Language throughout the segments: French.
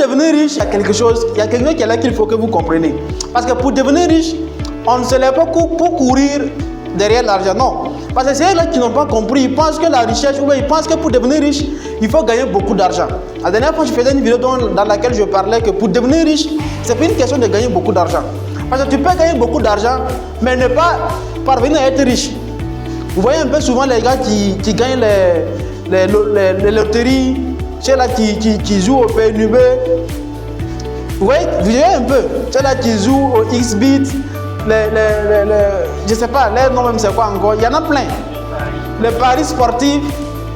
devenir riche, il y a quelque chose, il y a quelqu'un qui est là qu'il faut que vous compreniez. Parce que pour devenir riche, on ne se lève pas pour courir derrière l'argent, non. Parce que c'est eux là qui n'ont pas compris, ils pensent que la richesse, ou bien ils pensent que pour devenir riche, il faut gagner beaucoup d'argent. La dernière fois, je faisais une vidéo dans laquelle je parlais que pour devenir riche, c'est pas une question de gagner beaucoup d'argent. Parce que tu peux gagner beaucoup d'argent, mais ne pas parvenir à être riche. Vous voyez un peu souvent les gars qui gagnent les loteries, ceux là qui jouent au PNUB. Vous voyez un peu, ceux là qui jouent au XBit, je sais pas, les noms même c'est quoi encore, il y en a plein. Les paris sportifs,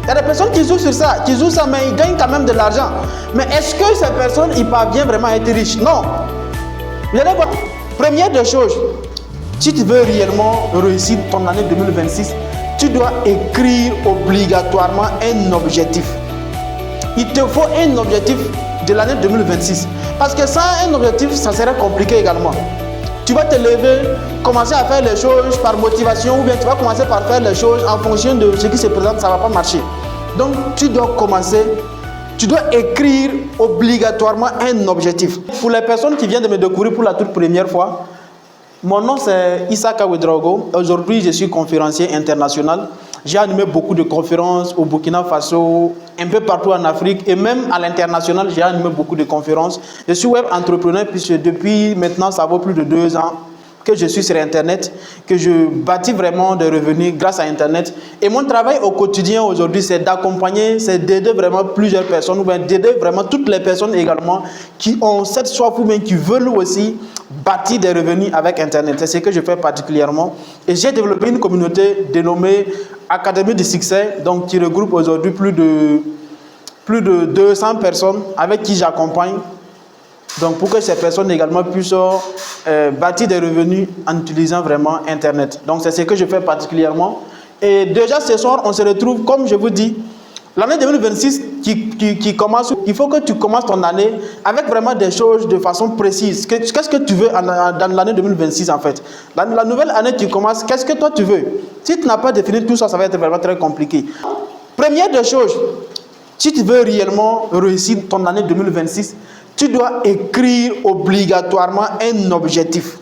il y a des personnes qui jouent sur ça, mais ils gagnent quand même de l'argent. Mais est-ce que ces personnes, ils parviennent vraiment à être riches? Non. Vous allez voir, première des choses, si tu veux réellement réussir ton année 2026, tu dois écrire obligatoirement un objectif. Il te faut un objectif de l'année 2026. Parce que sans un objectif, ça serait compliqué également. Tu vas te lever, commencer à faire les choses par motivation, ou bien tu vas commencer par faire les choses en fonction de ce qui se présente, ça ne va pas marcher. Donc tu dois commencer, tu dois écrire obligatoirement un objectif. Pour les personnes qui viennent de me découvrir pour la toute première fois, mon nom c'est Isaka Ouedraogo. Aujourd'hui, je suis conférencier international. J'ai animé beaucoup de conférences au Burkina Faso, un peu partout en Afrique et même à l'international, j'ai animé beaucoup de conférences. Je suis web entrepreneur puisque depuis maintenant, ça vaut plus de 2 ans que je suis sur Internet, que je bâtis vraiment des revenus grâce à Internet. Et mon travail au quotidien aujourd'hui, c'est d'accompagner, c'est d'aider vraiment plusieurs personnes, ou bien d'aider vraiment toutes les personnes également qui ont cette soif ou bien qui veulent aussi bâtir des revenus avec Internet. C'est ce que je fais particulièrement. Et j'ai développé une communauté dénommée Académie du Succès, donc qui regroupe aujourd'hui plus de 200 personnes avec qui j'accompagne. Donc pour que ces personnes également puissent bâtir des revenus en utilisant vraiment Internet. Donc c'est ce que je fais particulièrement. Et déjà ce soir, on se retrouve, comme je vous dis, l'année 2026 qui commence, il faut que tu commences ton année avec vraiment des choses de façon précise. Qu'est-ce que tu veux dans l'année 2026 en fait? La nouvelle année qui commence, qu'est-ce que toi tu veux? Si tu n'as pas défini tout ça, ça va être vraiment très compliqué. Première des choses, si tu veux réellement réussir ton année 2026, tu dois écrire obligatoirement un objectif.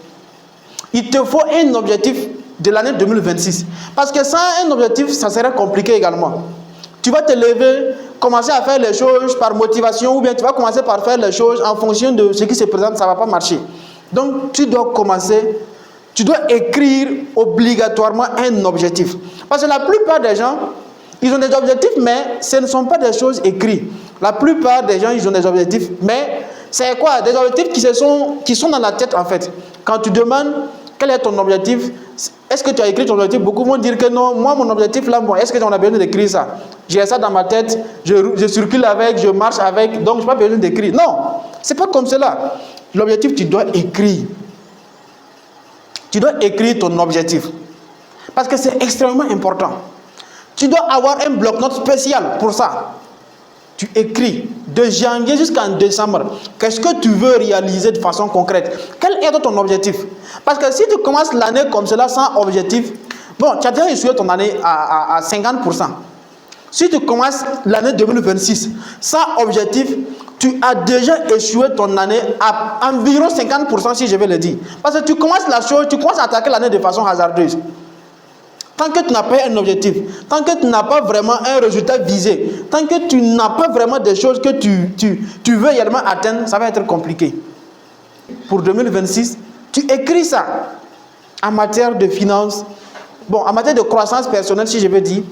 Il te faut un objectif de l'année 2026. Parce que sans un objectif, ça serait compliqué également. Tu vas te lever, commencer à faire les choses par motivation, ou bien tu vas commencer par faire les choses en fonction de ce qui se présente, ça ne va pas marcher. Donc tu dois commencer, tu dois écrire obligatoirement un objectif. Parce que la plupart des gens, ils ont des objectifs, mais ce ne sont pas des choses écrites. La plupart des gens, ils ont des objectifs, mais c'est quoi? Des objectifs qui sont dans la tête en fait. Quand tu demandes quel est ton objectif, est-ce que tu as écrit ton objectif? Beaucoup vont dire que non, moi mon objectif là, bon, est-ce que on a besoin d'écrire ça? J'ai ça dans ma tête, je circule avec, je marche avec, donc je n'ai pas besoin d'écrire. Non, c'est pas comme cela. L'objectif, tu dois écrire. Tu dois écrire ton objectif. Parce que c'est extrêmement important. Tu dois avoir un bloc-notes spécial pour ça. Tu écris de janvier jusqu'en décembre. Qu'est-ce que tu veux réaliser de façon concrète? Quel est ton objectif? Parce que si tu commences l'année comme cela sans objectif, bon, tu as déjà échoué ton année à 50%. Si tu commences l'année 2026 sans objectif, tu as déjà échoué ton année à environ 50%, si je vais le dire. Parce que tu commences la chose, tu commences à attaquer l'année de façon hasardeuse. Tant que tu n'as pas un objectif, tant que tu n'as pas vraiment un résultat visé, tant que tu n'as pas vraiment des choses que tu veux également atteindre, ça va être compliqué. Pour 2026, tu écris ça en matière de finances, bon, en matière de croissance personnelle, si je veux dire,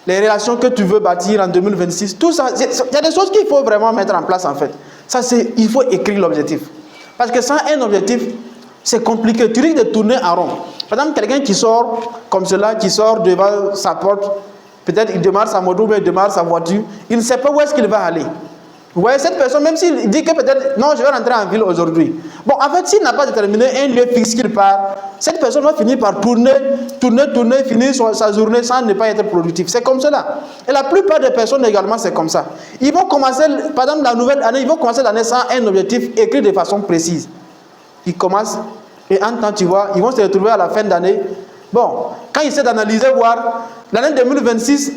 les relations que tu veux bâtir en 2026, tout ça, il y a des choses qu'il faut vraiment mettre en place en fait. Ça, il faut écrire l'objectif. Parce que sans un objectif, c'est compliqué, tu risques de tourner en rond. Par exemple, quelqu'un qui sort comme cela, qui sort devant sa porte, peut-être il démarre sa moto ou il démarre sa voiture, il ne sait pas où est-ce qu'il va aller. Vous voyez, cette personne, même s'il dit que peut-être, non, je vais rentrer en ville aujourd'hui. Bon, en fait, s'il n'a pas déterminé un lieu fixe qu'il part, cette personne va finir par tourner, finir sa journée sans ne pas être productif. C'est comme cela. Et la plupart des personnes également, c'est comme ça. Ils vont commencer, par exemple, la nouvelle année, ils vont commencer l'année sans un objectif écrit de façon précise. Ils commencent, et en temps, tu vois, ils vont se retrouver à la fin d'année. Bon, quand ils essaient d'analyser, voir, l'année 2026,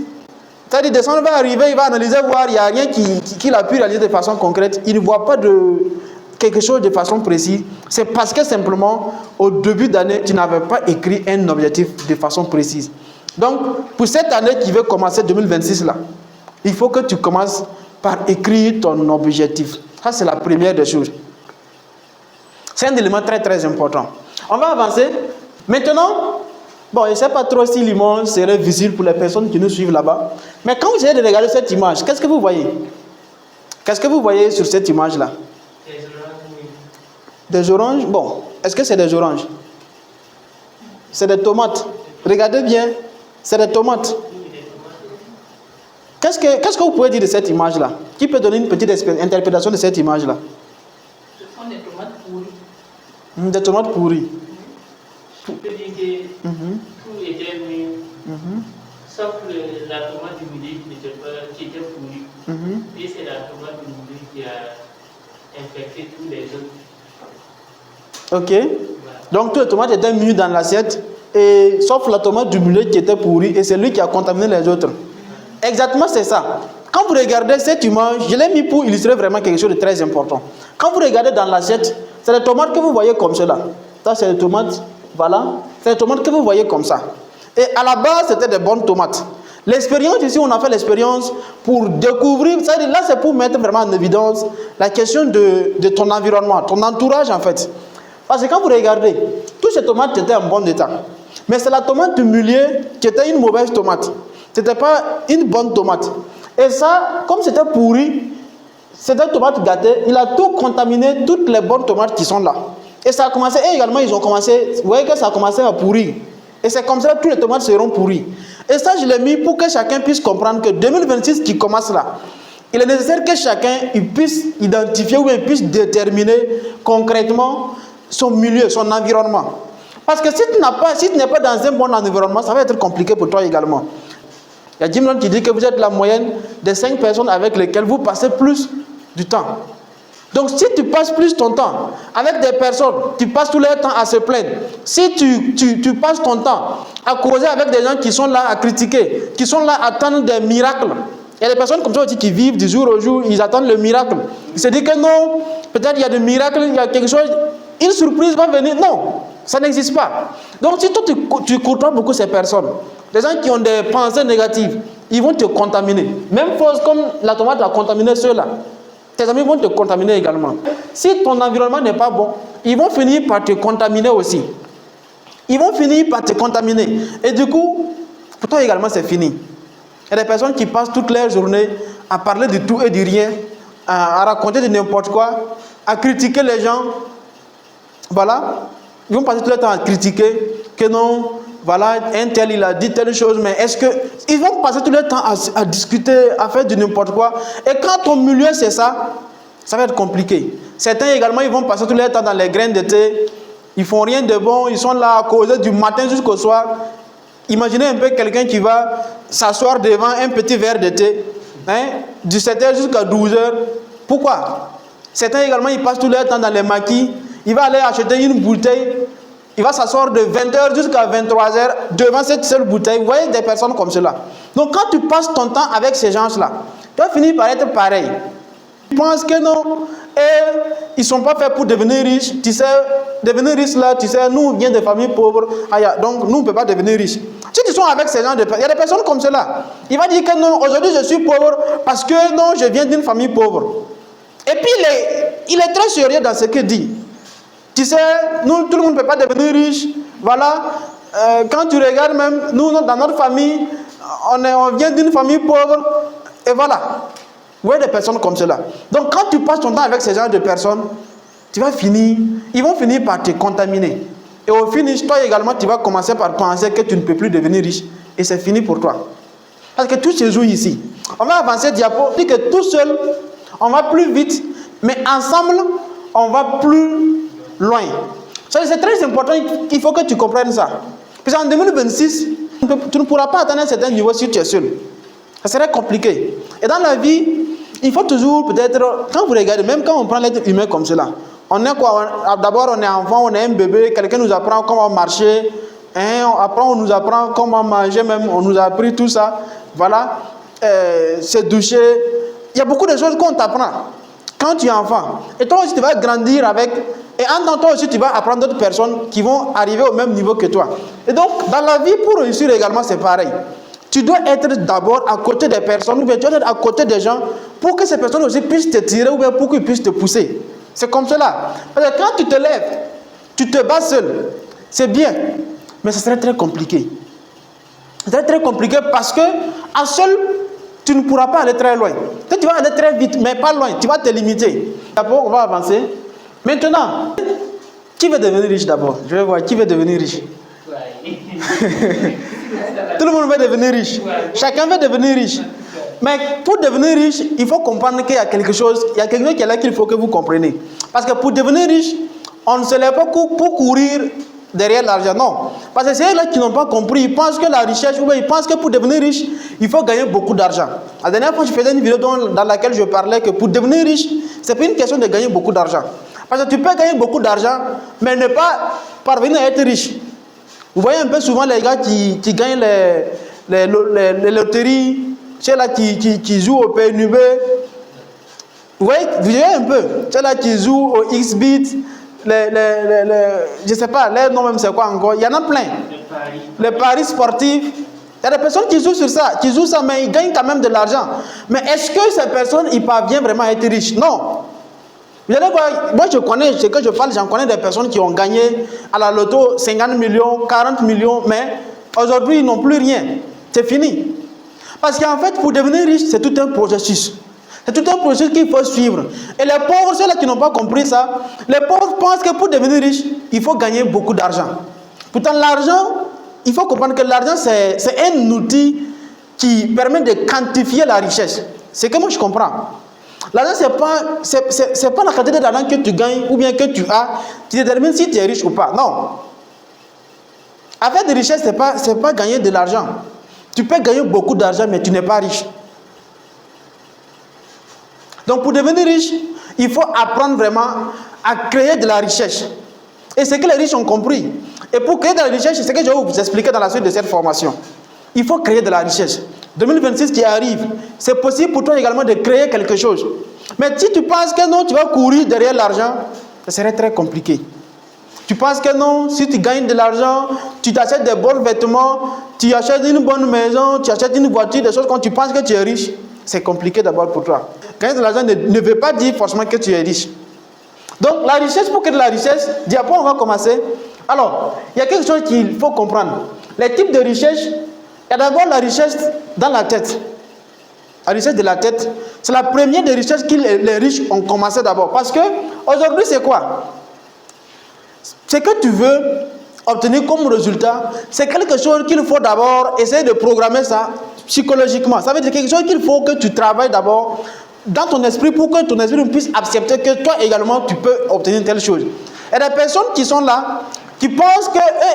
C'est-à-dire, descendre va arriver, il va analyser, voir, il n'y a rien qu'il a pu réaliser de façon concrète. Il ne voit pas quelque chose de façon précise. C'est parce que simplement, au début d'année, tu n'avais pas écrit un objectif de façon précise. Donc, pour cette année qui veut commencer, 2026 là, il faut que tu commences par écrire ton objectif. Ça, c'est la première des choses. C'est un élément très très important. On va avancer. Maintenant, bon, je ne sais pas trop si l'image serait visible pour les personnes qui nous suivent là-bas. Mais quand vous essayez de regarder cette image, qu'est-ce que vous voyez? Qu'est-ce que vous voyez sur cette image-là? Des oranges. Bon, est-ce que c'est des oranges? C'est des tomates. Regardez bien, c'est des tomates. Qu'est-ce que vous pouvez dire de cette image-là? Qui peut donner une petite interprétation de cette image-là? Ce sont des tomates pourries. Des tomates pourries. Je peux dire que tout était mûr, sauf la tomate du milieu qui était pourrie. Et c'est la tomate du milieu qui a infecté tous les autres. Ok. Voilà. Donc toutes les tomates étaient mûres dans l'assiette, et sauf la tomate du milieu qui était pourrie, et c'est lui qui a contaminé les autres. Exactement, c'est ça. Quand vous regardez cette image, je l'ai mis pour illustrer vraiment quelque chose de très important. Quand vous regardez dans l'assiette, c'est les tomates que vous voyez comme cela. Ça, c'est les tomates, voilà. C'est les tomates que vous voyez comme ça. Et à la base, c'était des bonnes tomates. L'expérience ici, on a fait l'expérience pour découvrir, c'est-à-dire là, c'est pour mettre vraiment en évidence la question de ton environnement, ton entourage en fait. Parce que quand vous regardez, toutes ces tomates étaient en bon état. Mais c'est la tomate du milieu qui était une mauvaise tomate. Ce n'était pas une bonne tomate. Et ça, comme c'était pourri, c'était une tomate gâtée, il a tout contaminé, toutes les bonnes tomates qui sont là. Et ça a commencé, et également ils ont commencé, vous voyez que ça a commencé à pourrir. Et c'est comme ça que toutes les tomates seront pourries. Et ça, je l'ai mis pour que chacun puisse comprendre que 2026 qui commence là, il est nécessaire que chacun il puisse identifier ou il puisse déterminer concrètement son milieu, son environnement. Parce que si tu n'es pas dans un bon environnement, ça va être compliqué pour toi également. Il y a Jim Rohn qui dit que vous êtes la moyenne des 5 personnes avec lesquelles vous passez plus du temps. Donc si tu passes plus ton temps avec des personnes qui passent tout leur temps à se plaindre, si tu passes ton temps à causer avec des gens qui sont là à critiquer, qui sont là à attendre des miracles, il y a des personnes comme ça aussi qui vivent du jour au jour, ils attendent le miracle. Ils se disent que non, peut-être il y a des miracles, il y a quelque chose, une surprise va venir. Non, ça n'existe pas. Donc si toi tu côtoies beaucoup ces personnes, des gens qui ont des pensées négatives, ils vont te contaminer. Même chose comme la tomate a contaminé ceux-là. Tes amis vont te contaminer également. Si ton environnement n'est pas bon, ils vont finir par te contaminer aussi. Ils vont finir par te contaminer. Et du coup, pour toi également, c'est fini. Il y a des personnes qui passent toute leur journée à parler de tout et de rien, à raconter de n'importe quoi, à critiquer les gens. Voilà. Ils vont passer tout le temps à critiquer que non, voilà, un tel il a dit telle chose, mais est-ce que... Ils vont passer tout le temps à discuter, à faire de n'importe quoi. Et quand ton milieu c'est ça, ça va être compliqué. Certains également, ils vont passer tout le temps dans les graines de thé. Ils font rien de bon, ils sont là à causer du matin jusqu'au soir. Imaginez un peu quelqu'un qui va s'asseoir devant un petit verre de thé, du 7h jusqu'à 12h. Pourquoi? Certains également, ils passent tout le temps dans les maquis. Il va aller acheter une bouteille. Il va s'asseoir de 20h jusqu'à 23h devant cette seule bouteille. Vous voyez des personnes comme cela. Donc quand tu passes ton temps avec ces gens-là, tu vas finir par être pareil. Tu penses que non, ils ne sont pas faits pour devenir riches. Tu sais, devenir riche là, tu sais, nous on vient de familles pauvres. Donc nous on ne peut pas devenir riches. Si tu es avec ces gens, il y a des personnes comme cela. Il va dire que non, aujourd'hui je suis pauvre parce que non, je viens d'une famille pauvre. Et puis il est très sérieux dans ce qu'il dit. Tu sais, nous, tout le monde ne peut pas devenir riche. Voilà. Quand tu regardes même, nous, dans notre famille, on vient d'une famille pauvre. Et voilà. Vous voyez des personnes comme cela. Donc, quand tu passes ton temps avec ces genre de personnes, tu vas finir, ils vont finir par te contaminer. Et au finish, toi également, tu vas commencer par penser que tu ne peux plus devenir riche. Et c'est fini pour toi. Parce que tout se joue ici. On va avancer diapo. Dit que tout seul, on va plus vite. Mais ensemble, on va plus loin. C'est très important, il faut que tu comprennes ça. Parce qu'en 2026, tu ne pourras pas atteindre un certain niveau si tu es seul. Ça serait compliqué. Et dans la vie, il faut toujours peut-être, quand vous regardez, même quand on prend l'être humain comme cela, on est quoi? D'abord on est enfant, on est un bébé, quelqu'un nous apprend comment marcher, après on nous apprend comment manger même, on nous a appris tout ça. Voilà. se doucher. Il y a beaucoup de choses qu'on t'apprend quand tu es enfant. Et toi aussi, tu vas grandir avec. Et en tant que toi aussi, tu vas apprendre d'autres personnes qui vont arriver au même niveau que toi. Et donc, dans la vie, pour réussir également, c'est pareil. Tu dois être d'abord à côté des personnes, ou bien tu dois être à côté des gens pour que ces personnes aussi puissent te tirer, ou bien pour qu'ils puissent te pousser. C'est comme cela. Parce que quand tu te lèves, tu te bats seul. C'est bien, mais ce serait très compliqué. Ce serait très compliqué parce que à seul, tu ne pourras pas aller très loin. Tu vas aller très vite, mais pas loin. Tu vas te limiter. D'abord, on va avancer. Maintenant, qui veut devenir riche d'abord? Je vais voir qui veut devenir riche. Tout le monde veut devenir riche. Chacun veut devenir riche. Mais pour devenir riche, il faut comprendre qu'il y a quelque chose qui est là qu'il faut que vous compreniez. Parce que pour devenir riche, on ne se lève pas pour courir derrière l'argent. Non. Parce que c'est eux là qui n'ont pas compris. Ils pensent que la richesse, ou bien ils pensent que pour devenir riche, il faut gagner beaucoup d'argent. La dernière fois, je faisais une vidéo dans laquelle je parlais que pour devenir riche, ce n'est pas une question de gagner beaucoup d'argent. Parce que tu peux gagner beaucoup d'argent, mais ne pas parvenir à être riche. Vous voyez un peu souvent les gars qui gagnent les loteries, ceux-là qui jouent au PNUB. Vous voyez un peu, ceux-là qui jouent au XBit, je ne sais pas, les noms même c'est quoi encore. Il y en a plein. Les paris sportifs. Il y a des personnes qui jouent sur ça, mais ils gagnent quand même de l'argent. Mais est-ce que ces personnes, ils parviennent vraiment à être riches? Non. Vous allez voir, moi je connais, ce que je parle, j'en connais des personnes qui ont gagné à la loto 50 millions, 40 millions, mais aujourd'hui ils n'ont plus rien. C'est fini. Parce qu'en fait, pour devenir riche, c'est tout un processus. C'est tout un processus qu'il faut suivre. Et les pauvres, ceux-là qui n'ont pas compris ça, les pauvres pensent que pour devenir riche, il faut gagner beaucoup d'argent. Pourtant, l'argent, il faut comprendre que l'argent, c'est un outil qui permet de quantifier la richesse. C'est que moi je comprends. L'argent, c'est pas la quantité d'argent que tu gagnes ou bien que tu as qui détermine si tu es riche ou pas. Non. Avoir de richesse, c'est pas gagner de l'argent. Tu peux gagner beaucoup d'argent, mais tu n'es pas riche. Donc, pour devenir riche, il faut apprendre vraiment à créer de la richesse. Et c'est que les riches ont compris. Et pour créer de la richesse, c'est ce que je vais vous expliquer dans la suite de cette formation. Il faut créer de la richesse. 2026 qui arrive, c'est possible pour toi également de créer quelque chose. Mais si tu penses que non, tu vas courir derrière l'argent, ce serait très compliqué. Tu penses que non, si tu gagnes de l'argent, tu t'achètes des bons vêtements, tu achètes une bonne maison, tu achètes une voiture, des choses quand tu penses que tu es riche, c'est compliqué d'abord pour toi. Gagner de l'argent ne veut pas dire forcément que tu es riche. Donc la richesse, pour créer de la richesse, après on va commencer. Alors, il y a quelque chose qu'il faut comprendre. Les types de richesse, il y a d'abord la richesse dans la tête. La richesse de la tête, c'est la première des richesses que les riches ont commencé d'abord. Parce que aujourd'hui, c'est quoi? Ce que tu veux obtenir comme résultat, c'est quelque chose qu'il faut d'abord essayer de programmer ça psychologiquement. Ça veut dire quelque chose qu'il faut que tu travailles d'abord dans ton esprit pour que ton esprit puisse accepter que toi également tu peux obtenir telle chose. Il y a des personnes qui sont là, qui pensent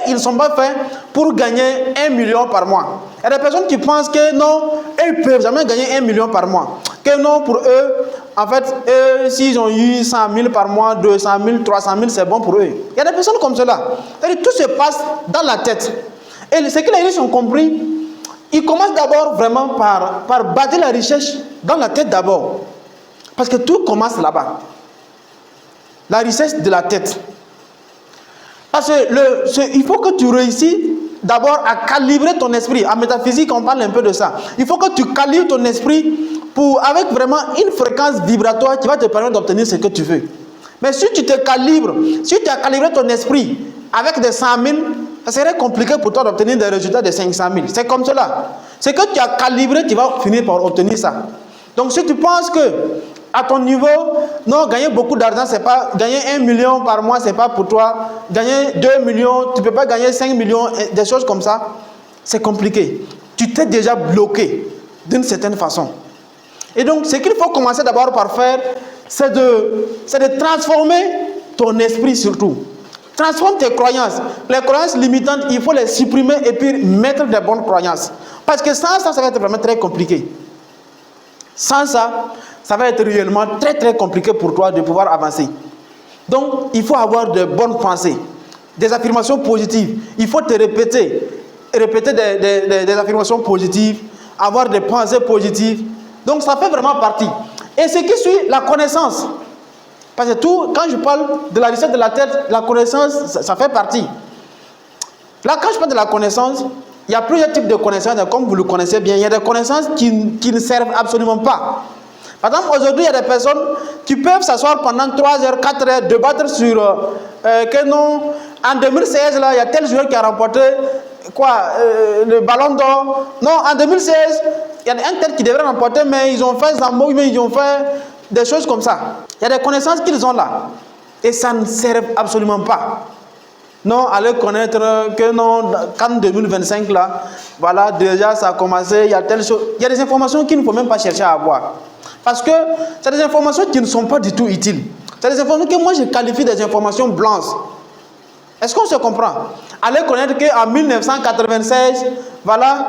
qu'ils ne sont pas faits pour gagner 1 million par mois. Il y a des personnes qui pensent que non, ils ne peuvent jamais gagner 1 million par mois. Que non, pour eux, en fait, s'ils ont eu 100 000 par mois, 200 000, 300 000, c'est bon pour eux. Il y a des personnes comme cela. C'est-à-dire, tout se passe dans la tête. Et ce que les riches ont compris, ils commencent d'abord vraiment par bâtir la richesse dans la tête d'abord. Parce que tout commence là-bas. La richesse de la tête. Parce que il faut que tu réussisses d'abord à calibrer ton esprit. En métaphysique, on parle un peu de ça. Il faut que tu calibres ton esprit avec vraiment une fréquence vibratoire qui va te permettre d'obtenir ce que tu veux. Mais si tu te calibres, si tu as calibré ton esprit avec des 100 000, ça serait compliqué pour toi d'obtenir des résultats de 500 000. C'est comme cela. Ce que tu as calibré, tu vas finir par obtenir ça. Donc si tu penses que à ton niveau, non, gagner beaucoup d'argent, c'est pas gagner 1 million par mois, c'est pas pour toi. Gagner 2 millions, tu peux pas gagner 5 millions, des choses comme ça, c'est compliqué. Tu t'es déjà bloqué d'une certaine façon. Et donc, ce qu'il faut commencer d'abord par faire, c'est de transformer ton esprit surtout. Transforme tes croyances. Les croyances limitantes, il faut les supprimer et puis mettre des bonnes croyances. Parce que sans ça, ça va être vraiment très compliqué. Sans ça, ça va être réellement très très compliqué pour toi de pouvoir avancer. Donc, il faut avoir de bonnes pensées, des affirmations positives. Il faut te répéter des affirmations positives avoir des pensées positives. Donc ça fait vraiment partie. Et ce qui suit, la connaissance. Parce que tout, quand je parle de la richesse de la terre, la connaissance, ça fait partie. Là, quand je parle de la connaissance, il y a plusieurs types de connaissances, comme vous le connaissez bien. Il y a des connaissances qui ne servent absolument pas. Par exemple, aujourd'hui, il y a des personnes qui peuvent s'asseoir pendant 3 heures, 4 heures, débattre sur que non, en 2016, là, il y a tel joueur qui a remporté le ballon d'or. Non, en 2016, il y a un tel qui devrait remporter, mais ils ont fait Zambo, mais ils ont fait des choses comme ça. Il y a des connaissances qu'ils ont là. Et ça ne sert absolument pas. Non, allez connaître que non, qu'en 2025, là, voilà, déjà ça a commencé, il y a telle chose. Il y a des informations qu'il ne faut même pas chercher à avoir. Parce que c'est des informations qui ne sont pas du tout utiles. C'est des informations que moi je qualifie des informations blanches. Est-ce qu'on se comprend? Allez connaître qu'en 1996, voilà,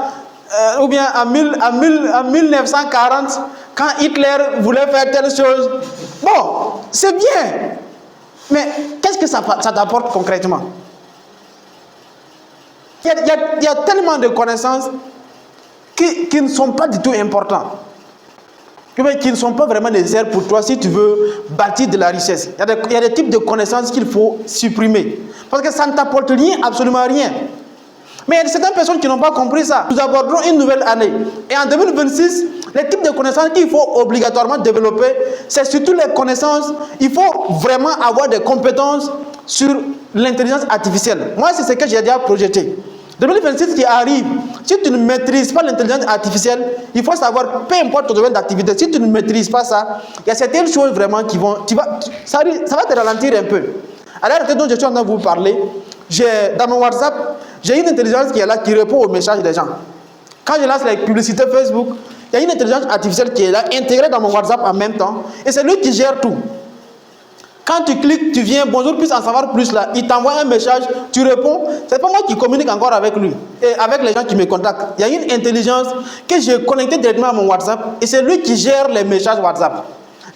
ou bien en 1940, quand Hitler voulait faire telle chose. Bon, c'est bien. Mais qu'est-ce que ça t'apporte concrètement? Il y a tellement de connaissances qui ne sont pas du tout importantes. Qui ne sont pas vraiment nécessaires pour toi si tu veux bâtir de la richesse. Il y a des types de connaissances qu'il faut supprimer. Parce que ça ne t'apporte rien, absolument rien. Mais il y a certaines personnes qui n'ont pas compris ça. Nous aborderons une nouvelle année. Et en 2026, les types de connaissances qu'il faut obligatoirement développer, c'est surtout les connaissances. Il faut vraiment avoir des compétences sur l'intelligence artificielle. Moi, c'est ce que j'ai déjà projeté. 2026 qui arrive, si tu ne maîtrises pas l'intelligence artificielle, il faut savoir, peu importe ton domaine d'activité, si tu ne maîtrises pas ça, il y a certaines choses vraiment qui vont... ça va te ralentir un peu. À l'heure dont je suis en train de vous parler, dans mon WhatsApp, j'ai une intelligence qui est là, qui répond aux messages des gens. Quand je lance les publicités Facebook, il y a une intelligence artificielle qui est là, intégrée dans mon WhatsApp en même temps, et c'est lui qui gère tout. Quand tu cliques, tu viens, bonjour, puis en savoir plus là, il t'envoie un message, tu réponds, c'est pas moi qui communique encore avec lui, et avec les gens qui me contactent. Il y a une intelligence que j'ai connectée directement à mon WhatsApp, et c'est lui qui gère les messages WhatsApp.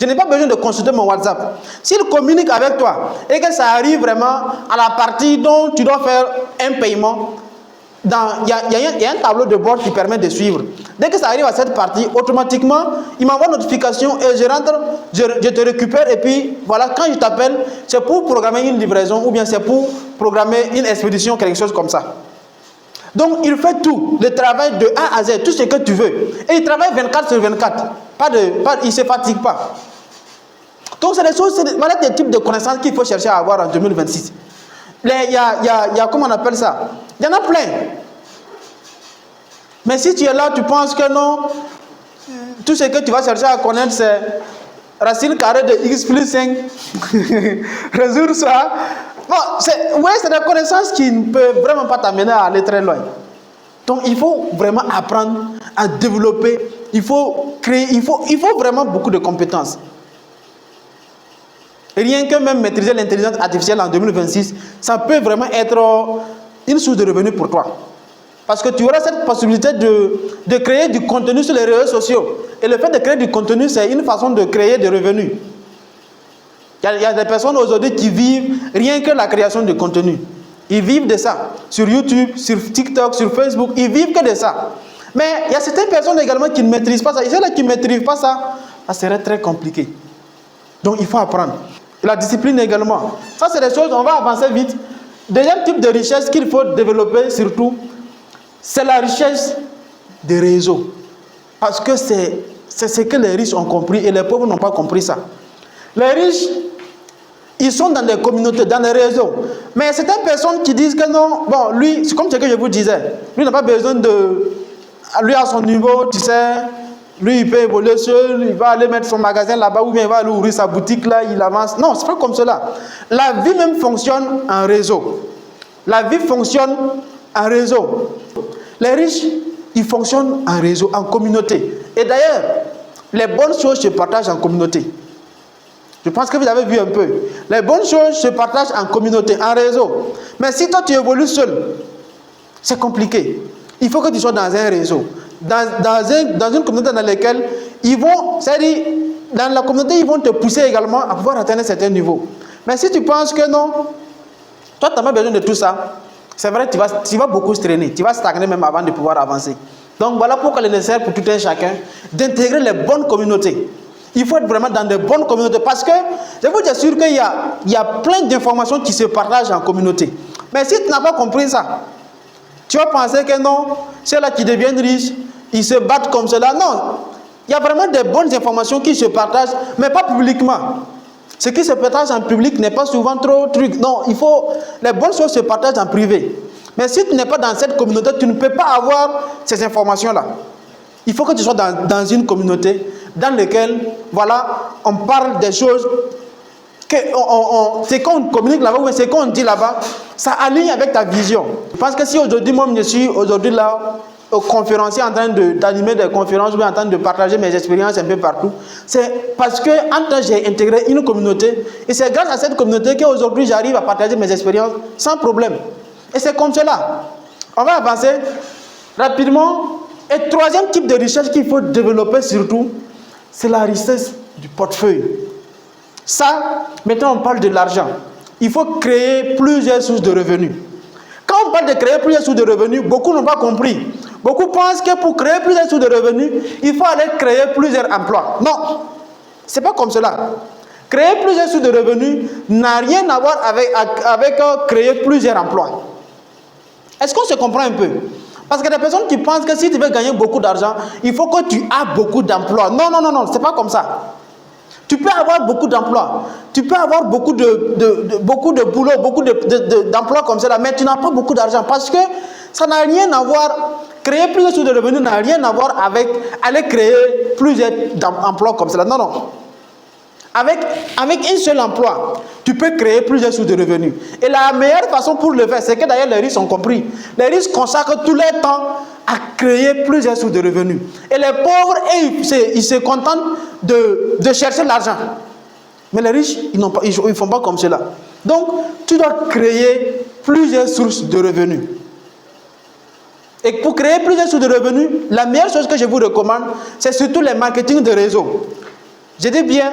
Je n'ai pas besoin de consulter mon WhatsApp. S'il communique avec toi, et que ça arrive vraiment à la partie dont tu dois faire un paiement, il y a un tableau de bord qui permet de suivre. Dès que ça arrive à cette partie, automatiquement, il m'envoie une notification et je rentre, je te récupère et puis voilà, quand je t'appelle, c'est pour programmer une livraison ou bien c'est pour programmer une expédition, quelque chose comme ça. Donc il fait tout, le travail de A à Z, tout ce que tu veux. Et il travaille 24 sur 24. Il ne se fatigue pas. Donc c'est des choses, voilà des types de connaissances qu'il faut chercher à avoir en 2026. Il y a comment on appelle ça? Il y en a plein. Mais si tu es là, tu penses que non, tout ce que tu vas chercher à connaître, c'est racine carrée de x plus 5, résoudre ça. Bon, c'est des connaissances qui ne peuvent vraiment pas t'amener à aller très loin. Donc il faut vraiment apprendre à développer, il faut créer, il faut vraiment beaucoup de compétences. Rien que même maîtriser l'intelligence artificielle en 2026, ça peut vraiment être une source de revenus pour toi. Parce que tu auras cette possibilité de créer du contenu sur les réseaux sociaux. Et le fait de créer du contenu, c'est une façon de créer des revenus. Il y a des personnes aujourd'hui qui vivent rien que la création de contenu. Ils vivent de ça. Sur YouTube, sur TikTok, sur Facebook, ils vivent que de ça. Mais il y a certaines personnes également qui ne maîtrisent pas ça. Et celles qui ne maîtrisent pas ça, ça serait très compliqué. Donc il faut apprendre. Et la discipline également. Ça, c'est des choses, on va avancer vite. Deuxième type de richesse qu'il faut développer surtout, c'est la richesse des réseaux. Parce que c'est ce que les riches ont compris et les pauvres n'ont pas compris ça. Les riches, ils sont dans des communautés, dans des réseaux. Mais il y a certaines personnes qui disent que non, bon, lui, c'est comme ce que je vous disais, lui n'a pas besoin de... Lui à son niveau, tu sais, lui il peut évoluer seul, il va aller mettre son magasin là-bas ou bien il va aller ouvrir sa boutique là, il avance. Non, c'est pas comme cela. La vie même fonctionne en réseau. La vie fonctionne en réseau. Les riches, ils fonctionnent en réseau, en communauté. Et d'ailleurs, les bonnes choses se partagent en communauté. Je pense que vous avez vu un peu. Les bonnes choses se partagent en communauté, en réseau. Mais si toi tu évolues seul, c'est compliqué. Il faut que tu sois dans un réseau. Dans une communauté dans laquelle ils vont, c'est-à-dire, dans la communauté, ils vont te pousser également à pouvoir atteindre un certain niveau. Mais si tu penses que non, toi tu n'as pas besoin de tout ça, c'est vrai, tu vas beaucoup se traîner, tu vas stagner même avant de pouvoir avancer. Donc voilà pourquoi il est nécessaire pour tout un chacun d'intégrer les bonnes communautés. Il faut être vraiment dans de bonnes communautés parce que je vous assure qu'il y a plein d'informations qui se partagent en communauté. Mais si tu n'as pas compris ça, tu vas penser que non, ceux-là qui deviennent riches, ils se battent comme cela. Non, il y a vraiment des bonnes informations qui se partagent, mais pas publiquement. Ce qui se partage en public n'est pas souvent trop truc. Non, les bonnes choses se partagent en privé. Mais si tu n'es pas dans cette communauté, tu ne peux pas avoir ces informations-là. Il faut que tu sois dans une communauté dans laquelle, voilà, on parle des choses, c'est qu'on communique là-bas, ou c'est qu'on dit là-bas, ça aligne avec ta vision. Parce que si aujourd'hui, moi, je suis aujourd'hui là, au conférencier en train d'animer des conférences, ou en train de partager mes expériences un peu partout, c'est parce que entre j'ai intégré une communauté, et c'est grâce à cette communauté qu'aujourd'hui j'arrive à partager mes expériences sans problème. Et c'est comme cela. On va avancer rapidement. Et troisième type de richesse qu'il faut développer surtout, c'est la richesse du portefeuille. Ça, maintenant on parle de l'argent. Il faut créer plusieurs sources de revenus. Quand on parle de créer plusieurs sources de revenus, beaucoup n'ont pas compris. Beaucoup pensent que pour créer plusieurs sources de revenus, il faut aller créer plusieurs emplois. Non, ce n'est pas comme cela. Créer plusieurs sources de revenus n'a rien à voir avec créer plusieurs emplois. Est-ce qu'on se comprend un peu? Parce que des personnes qui pensent que si tu veux gagner beaucoup d'argent, il faut que tu aies beaucoup d'emplois. Non, non, non, non, c'est pas comme ça. Tu peux avoir beaucoup d'emplois. Tu peux avoir beaucoup de boulot, beaucoup d'emplois comme ça, mais tu n'as pas beaucoup d'argent. Parce que ça n'a rien à voir. Créer plusieurs sources de revenus n'a rien à voir avec aller créer plusieurs emplois comme cela. Non, non. Avec un seul emploi, tu peux créer plusieurs sources de revenus. Et la meilleure façon pour le faire, c'est que d'ailleurs les riches ont compris. Les riches consacrent tout leur temps à créer plusieurs sources de revenus. Et les pauvres, ils se contentent de chercher l'argent. Mais les riches, ils ne font pas comme cela. Donc, tu dois créer plusieurs sources de revenus. Et pour créer plusieurs sources de revenus, la meilleure chose que je vous recommande, c'est surtout les marketing de réseau. Je dis bien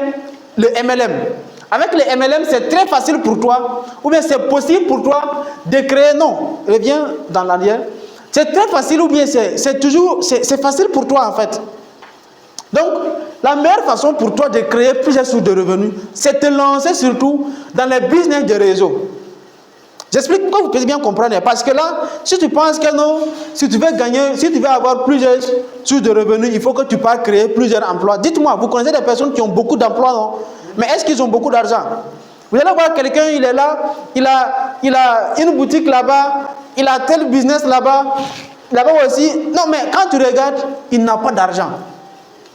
le MLM. Avec le MLM, c'est très facile pour toi, ou bien c'est possible pour toi de créer, non, reviens dans l'arrière. C'est très facile, ou bien c'est facile pour toi en fait. Donc, la meilleure façon pour toi de créer plusieurs sources de revenus, c'est de te lancer surtout dans les business de réseau. J'explique pourquoi vous pouvez bien comprendre. Parce que là, si tu penses que non, si tu veux gagner, si tu veux avoir plusieurs sources de revenus, il faut que tu passes créer plusieurs emplois. Dites-moi, vous connaissez des personnes qui ont beaucoup d'emplois, non? Mais est-ce qu'ils ont beaucoup d'argent? Vous allez voir quelqu'un, il est là, il a une boutique là-bas, il a tel business là-bas, là-bas aussi. Non, mais quand tu regardes, il n'a pas d'argent.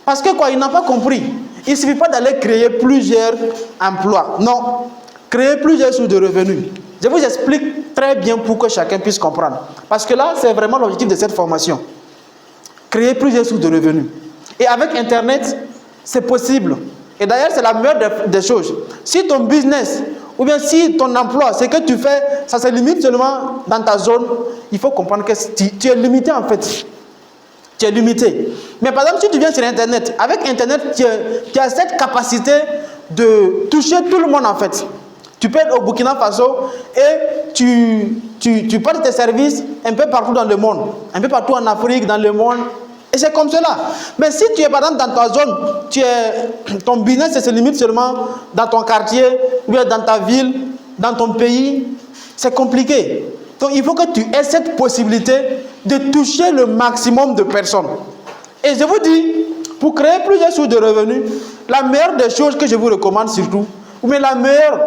Parce que quoi, il n'a pas compris. Il ne suffit pas d'aller créer plusieurs emplois. Non, créer plusieurs sources de revenus. Je vous explique très bien pour que chacun puisse comprendre. Parce que là, c'est vraiment l'objectif de cette formation. Créer plusieurs sources de revenus. Et avec Internet, c'est possible. Et d'ailleurs, c'est la meilleure des choses. Si ton business, ou bien si ton emploi, ce que tu fais, ça se limite seulement dans ta zone, il faut comprendre que tu es limité en fait. Tu es limité. Mais par exemple, si tu viens sur Internet, avec Internet, tu as cette capacité de toucher tout le monde en fait. Tu peux être au Burkina Faso et tu portes tes services un peu partout dans le monde. Un peu partout en Afrique, dans le monde. Et c'est comme cela. Mais si tu es par exemple dans ta zone, ton business se limite seulement dans ton quartier, ou bien dans ta ville, dans ton pays, c'est compliqué. Donc il faut que tu aies cette possibilité de toucher le maximum de personnes. Et je vous dis, pour créer plusieurs sources de revenus, la meilleure des choses que je vous recommande surtout, ou bien la meilleure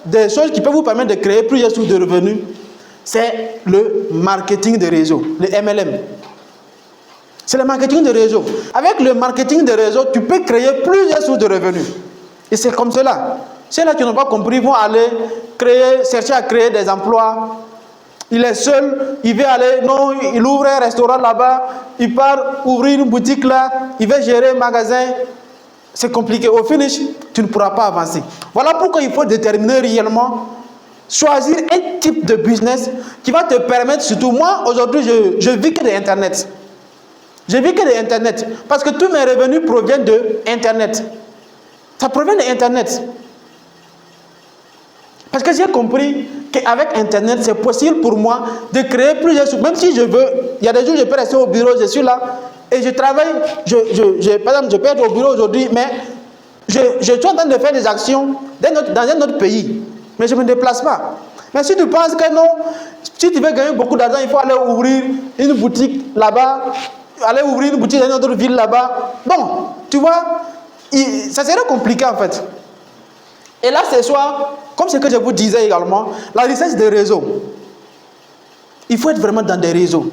des choses qui peuvent vous permettre de créer plusieurs sources de revenus, c'est le marketing de réseau, le MLM. C'est le marketing de réseau. Avec le marketing de réseau, tu peux créer plusieurs sources de revenus. Et c'est comme cela. Ceux-là qui n'ont pas compris vont aller chercher à créer des emplois. Il est seul, il veut aller, non, il ouvre un restaurant là-bas, il part ouvrir une boutique là, il veut gérer un magasin. C'est compliqué. Au finish, tu ne pourras pas avancer. Voilà pourquoi il faut déterminer réellement, choisir un type de business qui va te permettre, surtout moi, aujourd'hui, je vis que de Internet. Je vis que de Internet. Parce que tous mes revenus proviennent de Internet. Ça provient de Internet. Parce que j'ai compris qu'avec Internet, c'est possible pour moi de créer plusieurs choses. Même si je veux, il y a des jours, je peux rester au bureau, je suis là et je travaille. Par exemple, je peux être au bureau aujourd'hui, mais je suis en train de faire des actions dans un autre pays. Mais je ne me déplace pas. Mais si tu penses que non, si tu veux gagner beaucoup d'argent, il faut aller ouvrir une boutique là-bas, aller ouvrir une boutique dans une autre ville là-bas. Bon, tu vois, ça serait compliqué en fait. Et là, ce soir, comme ce que je vous disais également, la recherche des réseaux. Il faut être vraiment dans des réseaux,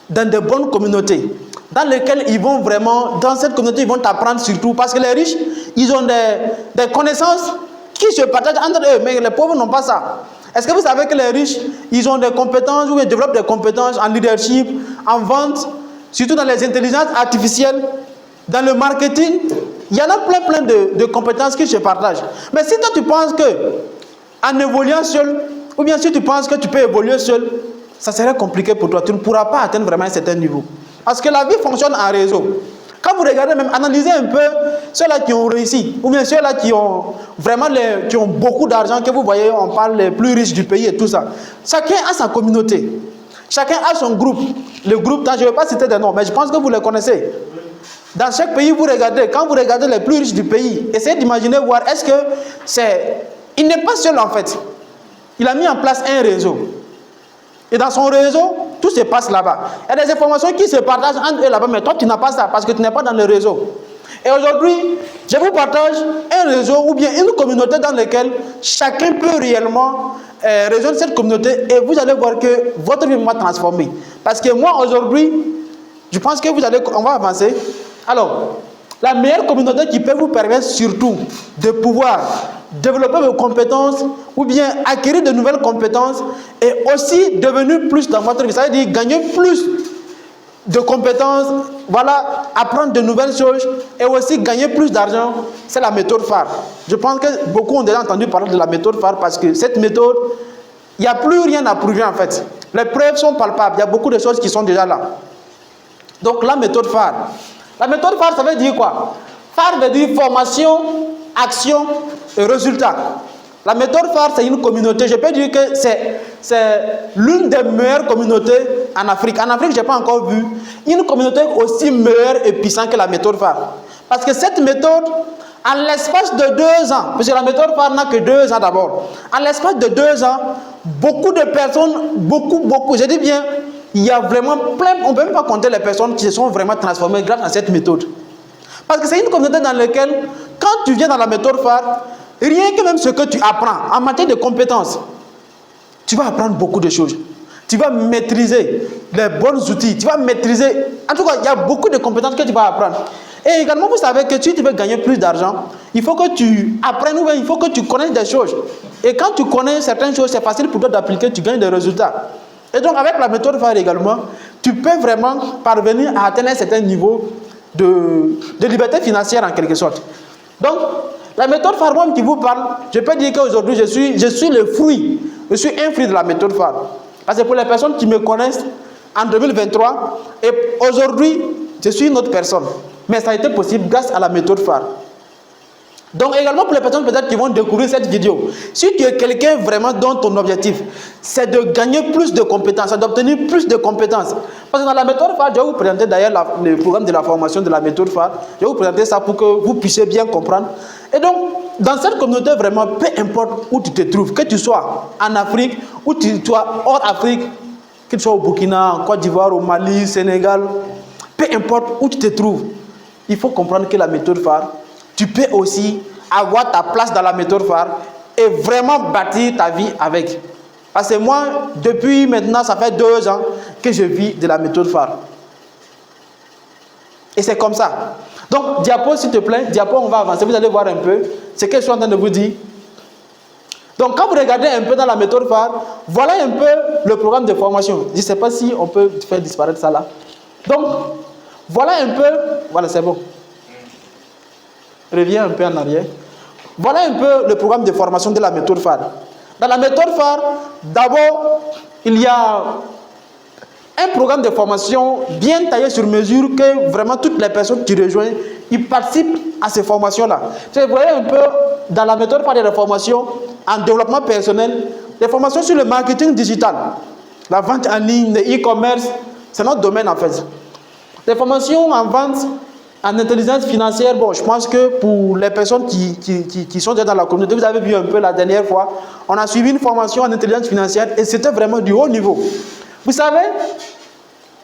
dans de bonnes communautés, dans lesquelles ils vont vraiment, dans cette communauté, ils vont t'apprendre surtout, parce que les riches, ils ont des connaissances qui se partagent entre eux, mais les pauvres n'ont pas ça. Est-ce que vous savez que les riches, ils ont des compétences, ou ils développent des compétences en leadership, en vente, surtout dans les intelligences artificielles, dans le marketing? Il y en a plein de compétences qui se partagent. Mais si toi tu penses que en évoluant seul, ou bien si tu penses que tu peux évoluer seul, ça serait compliqué pour toi. Tu ne pourras pas atteindre vraiment un certain niveau. Parce que la vie fonctionne en réseau. Quand vous regardez même, analysez un peu ceux-là qui ont réussi, ou bien ceux-là qui ont vraiment qui ont beaucoup d'argent, que vous voyez, on parle les plus riches du pays et tout ça. Chacun a sa communauté. Chacun a son groupe. Le groupe, je ne vais pas citer des noms, mais je pense que vous les connaissez. Dans chaque pays, vous regardez, quand vous regardez les plus riches du pays, essayez d'imaginer voir, est-ce que c'est... Il n'est pas seul en fait. Il a mis en place un réseau. Et dans son réseau, tout se passe là-bas. Il y a des informations qui se partagent entre eux là-bas, mais toi, tu n'as pas ça parce que tu n'es pas dans le réseau. Et aujourd'hui, je vous partage un réseau ou bien une communauté dans laquelle chacun peut réellement rejoindre cette communauté et vous allez voir que votre vie va transformer. Parce que moi, aujourd'hui, je pense que on va avancer. Alors, la meilleure communauté qui peut vous permettre surtout de pouvoir développer vos compétences ou bien acquérir de nouvelles compétences et aussi devenir plus dans votre vie, ça veut dire gagner plus de compétences, voilà, apprendre de nouvelles choses et aussi gagner plus d'argent, c'est la méthode phare. Je pense que beaucoup ont déjà entendu parler de la méthode phare parce que cette méthode, il n'y a plus rien à prouver en fait. Les preuves sont palpables, il y a beaucoup de choses qui sont déjà là. Donc la méthode phare. La méthode phare, ça veut dire quoi? Phare veut dire formation, action et résultat. La méthode phare, c'est une communauté. Je peux dire que c'est l'une des meilleures communautés en Afrique. En Afrique, je n'ai pas encore vu une communauté aussi meilleure et puissante que la méthode phare. Parce que cette méthode, en l'espace de 2 ans, parce que la méthode phare n'a que 2 ans d'abord, en l'espace de 2 ans, beaucoup de personnes, beaucoup, je dis bien, il y a vraiment plein, on ne peut même pas compter les personnes qui se sont vraiment transformées grâce à cette méthode. Parce que c'est une communauté dans laquelle, quand tu viens dans la méthode phare, rien que même ce que tu apprends en matière de compétences, tu vas apprendre beaucoup de choses. Tu vas maîtriser les bons outils, tu vas maîtriser, en tout cas, il y a beaucoup de compétences que tu vas apprendre. Et également, vous savez que si tu veux gagner plus d'argent, il faut que tu apprennes ou bien il faut que tu connaisses des choses. Et quand tu connais certaines choses, c'est facile pour toi d'appliquer, tu gagnes des résultats. Et donc, avec la méthode phare également, tu peux vraiment parvenir à atteindre un certain niveau de liberté financière en quelque sorte. Donc, la méthode phare, moi qui vous parle, je peux dire qu'aujourd'hui, je suis le fruit, je suis un fruit de la méthode phare. Parce que pour les personnes qui me connaissent en 2023, et aujourd'hui, je suis une autre personne. Mais ça a été possible grâce à la méthode phare. Donc également pour les personnes peut-être qui vont découvrir cette vidéo, si tu es quelqu'un vraiment dont ton objectif, c'est de gagner plus de compétences, d'obtenir plus de compétences. Parce que dans la méthode phare, je vais vous présenter d'ailleurs le programme de la formation de la méthode phare. Je vais vous présenter ça pour que vous puissiez bien comprendre. Et donc, dans cette communauté vraiment, peu importe où tu te trouves, que tu sois en Afrique, ou tu sois hors Afrique, que tu sois au Burkina, en Côte d'Ivoire, au Mali, Sénégal, peu importe où tu te trouves, il faut comprendre que la méthode phare, tu peux aussi avoir ta place dans la méthode phare et vraiment bâtir ta vie avec. Parce que moi, depuis maintenant, ça fait 2 ans que je vis de la méthode phare. Et c'est comme ça. Donc, diapo, s'il te plaît, diapo, on va avancer. Vous allez voir un peu ce que je suis en train de vous dire. Donc, quand vous regardez un peu dans la méthode phare, voilà un peu le programme de formation. Je ne sais pas si on peut faire disparaître ça là. Donc, voilà un peu... Voilà, c'est bon. Reviens un peu en arrière. Voilà un peu le programme de formation de la méthode phare. Dans la méthode phare, d'abord, il y a un programme de formation bien taillé sur mesure que vraiment toutes les personnes qui rejoignent, ils participent à ces formations-là. Vous voyez un peu, dans la méthode phare de la formation, en développement personnel, des formations sur le marketing digital, la vente en ligne, le e-commerce, c'est notre domaine en fait. Des formations en vente, en intelligence financière, bon, je pense que pour les personnes qui sont déjà dans la communauté, vous avez vu un peu la dernière fois, on a suivi une formation en intelligence financière et c'était vraiment du haut niveau. Vous savez,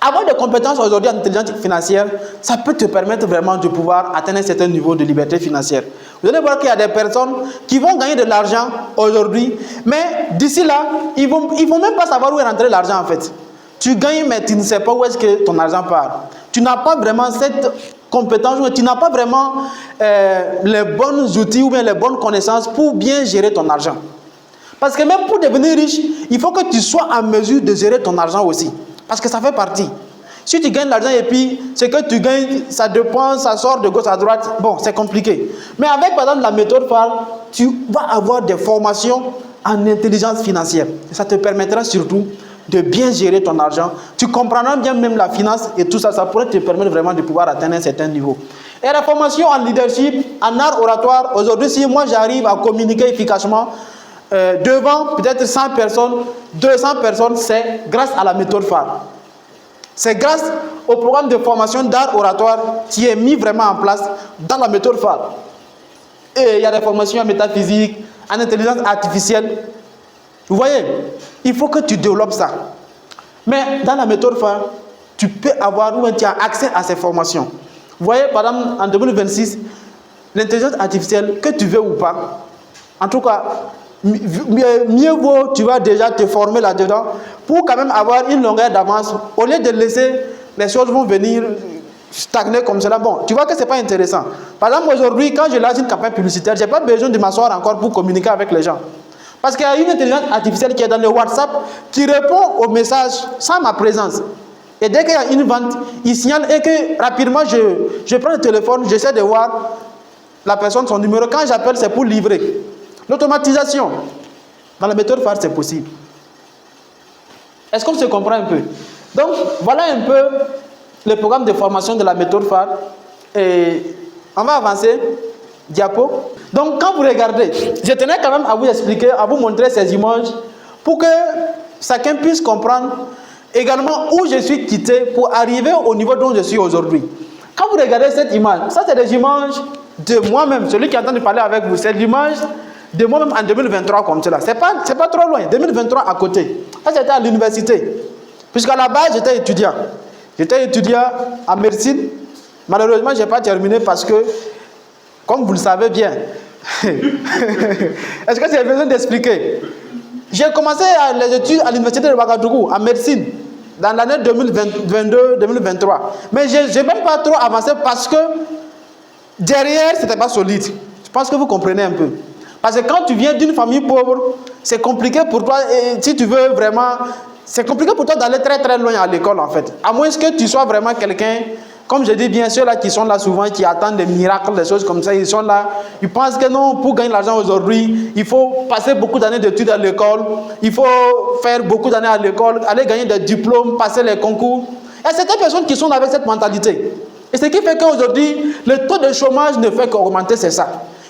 avoir des compétences aujourd'hui en intelligence financière, ça peut te permettre vraiment de pouvoir atteindre un certain niveau de liberté financière. Vous allez voir qu'il y a des personnes qui vont gagner de l'argent aujourd'hui, mais d'ici là, ils vont même pas savoir où est rentré l'argent en fait. Tu gagnes, mais tu ne sais pas où est-ce que ton argent part. Tu n'as pas vraiment cette compétence, tu n'as pas vraiment les bons outils ou bien les bonnes connaissances pour bien gérer ton argent. Parce que même pour devenir riche, il faut que tu sois en mesure de gérer ton argent aussi. Parce que ça fait partie. Si tu gagnes l'argent et puis ce que tu gagnes, ça dépense, ça sort de gauche à droite, bon, c'est compliqué. Mais avec, par exemple, la méthode phare, tu vas avoir des formations en intelligence financière. Et ça te permettra surtout de bien gérer ton argent. Tu comprendras bien même la finance et tout ça, ça pourrait te permettre vraiment de pouvoir atteindre un certain niveau. Et la formation en leadership, en art oratoire, aujourd'hui, si moi j'arrive à communiquer efficacement devant peut-être 100 personnes, 200 personnes, c'est grâce à la méthode phare. C'est grâce au programme de formation d'art oratoire qui est mis vraiment en place dans la méthode phare. Et il y a des formations en métaphysique, en intelligence artificielle. Vous voyez, il faut que tu développes ça. Mais dans la méthode phare, tu peux avoir ou tu as accès à ces formations. Vous voyez, par exemple, en 2026, l'intelligence artificielle, que tu veux ou pas, en tout cas, mieux vaut, tu vas déjà te former là-dedans pour quand même avoir une longueur d'avance. Au lieu de laisser les choses vont venir stagner comme cela, bon, tu vois que ce n'est pas intéressant. Par exemple, aujourd'hui, quand je lance une campagne publicitaire, je n'ai pas besoin de m'asseoir encore pour communiquer avec les gens. Parce qu'il y a une intelligence artificielle qui est dans le WhatsApp qui répond aux messages sans ma présence. Et dès qu'il y a une vente, il signale et que rapidement je prends le téléphone, j'essaie de voir la personne, son numéro. Quand j'appelle, c'est pour livrer. L'automatisation. Dans la méthode phare, c'est possible. Est-ce qu'on se comprend un peu? Donc, voilà un peu le programme de formation de la méthode phare. Et on va avancer. Diapo. Donc, quand vous regardez, je tenais quand même à vous expliquer, à vous montrer ces images pour que chacun puisse comprendre également où je suis quitté pour arriver au niveau dont je suis aujourd'hui. Quand vous regardez cette image, ça c'est des images de moi-même, celui qui est en train de parler avec vous, c'est l'image de moi-même en 2023 comme cela. C'est pas trop loin, 2023 à côté. Ça c'était à l'université. Puisqu'à la base, j'étais étudiant. J'étais étudiant en médecine. Malheureusement, je n'ai pas terminé parce que, comme vous le savez bien, est-ce que j'ai besoin d'expliquer? J'ai commencé les études à l'université de Ouagadougou, en médecine, dans l'année 2022-2023. Mais je n'ai même pas trop avancé parce que derrière, ce n'était pas solide. Je pense que vous comprenez un peu. Parce que quand tu viens d'une famille pauvre, c'est compliqué pour toi, et si tu veux vraiment, c'est compliqué pour toi d'aller très très loin à l'école en fait. À moins que tu sois vraiment quelqu'un, comme je dis bien, ceux-là qui sont là souvent, qui attendent des miracles, des choses comme ça, ils sont là, ils pensent que non, pour gagner l'argent aujourd'hui, il faut passer beaucoup d'années d'études à l'école, il faut faire beaucoup d'années à l'école, aller gagner des diplômes, passer les concours. Il y a certaines personnes qui sont avec cette mentalité. Et ce qui fait qu'aujourd'hui, le taux de chômage ne fait qu'augmenter, c'est ça.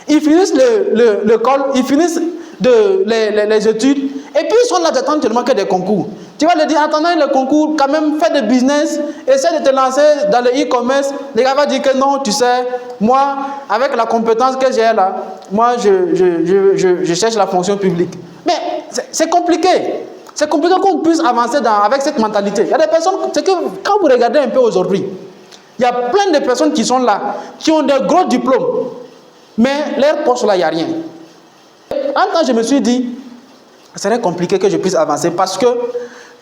Ils finissent l'école, ils finissent les études, et puis ils sont là d'attendre tellement que des concours. Tu vas leur dire, attendant le concours, quand même, fais des business, essaie de te lancer dans le e-commerce. Les gars vont dire que non, tu sais, moi, avec la compétence que j'ai là, moi, je cherche la fonction publique. Mais c'est compliqué. C'est compliqué qu'on puisse avancer avec cette mentalité. Il y a des personnes, c'est que quand vous regardez un peu aujourd'hui, il y a plein de personnes qui sont là, qui ont des gros diplômes, mais leur poste là, il n'y a rien. En temps, je me suis dit, ce serait compliqué que je puisse avancer parce que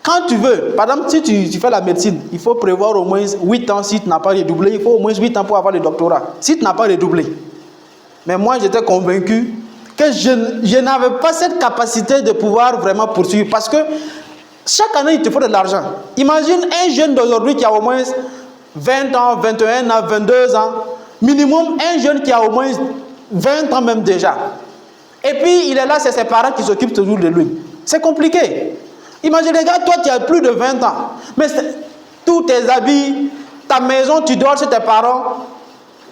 quand tu veux, par exemple, si tu fais la médecine, il faut prévoir au moins 8 ans si tu n'as pas redoublé, il faut au moins 8 ans pour avoir le doctorat, si tu n'as pas redoublé. Mais moi, j'étais convaincu que je n'avais pas cette capacité de pouvoir vraiment poursuivre parce que chaque année, il te faut de l'argent. Imagine un jeune d'aujourd'hui qui a au moins 20 ans, 21 ans, 22 ans, minimum un jeune qui a au moins 20 ans même déjà. Et puis, il est là, c'est ses parents qui s'occupent toujours de lui. C'est compliqué. Imagine, regarde, toi, tu as plus de 20 ans. Mais tous tes habits, ta maison, tu dors chez tes parents,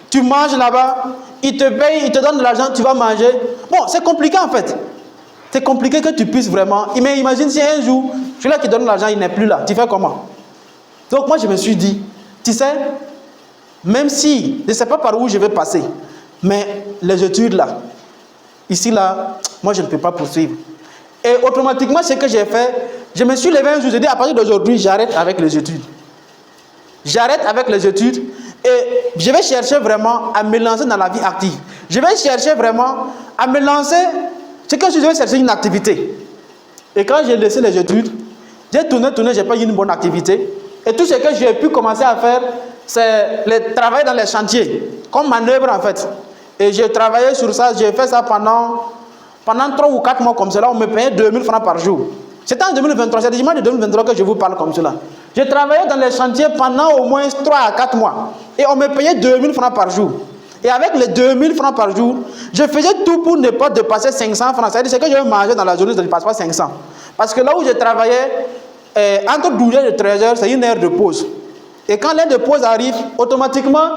tu manges là-bas, ils te payent, ils te donnent de l'argent, tu vas manger. Bon, c'est compliqué en fait. C'est compliqué que tu puisses vraiment... Mais imagine si un jour, celui-là qui donne l'argent, il n'est plus là. Tu fais comment? Donc moi, je me suis dit, tu sais, même si, je ne sais pas par où je vais passer, mais les études là, ici là, moi je ne peux pas poursuivre. Et automatiquement, ce que j'ai fait, je me suis levé un jour, j'ai dit à partir d'aujourd'hui, j'arrête avec les études. J'arrête avec les études et je vais chercher vraiment à me lancer dans la vie active. Je vais chercher vraiment à me lancer, c'est que je vais chercher une activité. Et quand j'ai laissé les études, j'ai tourné, je n'ai pas eu une bonne activité. Et tout ce que j'ai pu commencer à faire, c'est le travail dans les chantiers, comme manœuvre en fait. Et j'ai travaillé sur ça, j'ai fait ça pendant 3 ou 4 mois comme cela, on me payait 2000 francs par jour. C'était en 2023, c'est dimanche de 2023 que je vous parle comme cela. J'ai travaillé dans les chantiers pendant au moins 3 à 4 mois. Et on me payait 2000 francs par jour. Et avec les 2000 francs par jour, je faisais tout pour ne pas dépasser 500 francs. C'est-à-dire que je vais manger dans la journée, je ne dépasse pas 500. Parce que là où je travaillais, entre 12h et 13h, c'est une heure de pause. Et quand l'heure de pause arrive, automatiquement,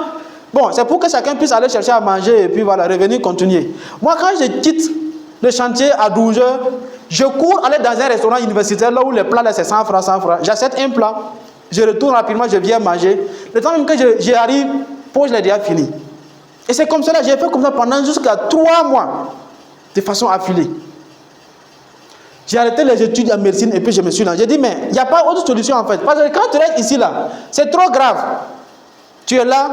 bon, c'est pour que chacun puisse aller chercher à manger et puis voilà, revenir continuer. Moi, quand je quitte le chantier à 12h, je cours aller dans un restaurant universitaire là où les plats là c'est 100 francs, 100 francs. J'achète un plat, je retourne rapidement, je viens manger. Le temps même que j'y arrive, pause, je l'ai déjà fini. Et c'est comme cela, j'ai fait comme ça pendant jusqu'à 3 mois, de façon affilée. J'ai arrêté les études en médecine et puis je me suis lancé. J'ai dit, mais il n'y a pas autre solution en fait. Parce que quand tu restes ici là, c'est trop grave. Tu es là,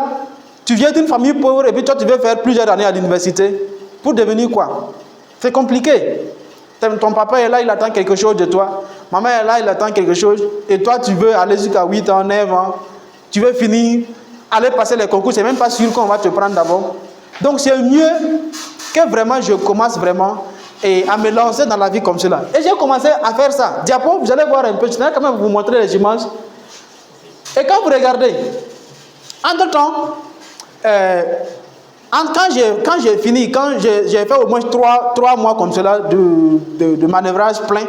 tu viens d'une famille pauvre et puis toi tu veux faire plusieurs années à l'université. Pour devenir quoi? C'est compliqué. Ton papa est là, il attend quelque chose de toi. Maman est là, il attend quelque chose. Et toi, tu veux aller jusqu'à 8 ans, 9 ans. Tu veux finir, aller passer les concours. C'est même pas sûr qu'on va te prendre d'abord. Donc, c'est mieux que vraiment je commence vraiment à me lancer dans la vie comme cela. Et j'ai commencé à faire ça. Diapo, vous allez voir un peu. Je vais quand même vous montrer les images. Et quand vous regardez, entre-temps, quand j'ai fini, quand j'ai fait au moins 3 mois comme cela de manœuvrage plein,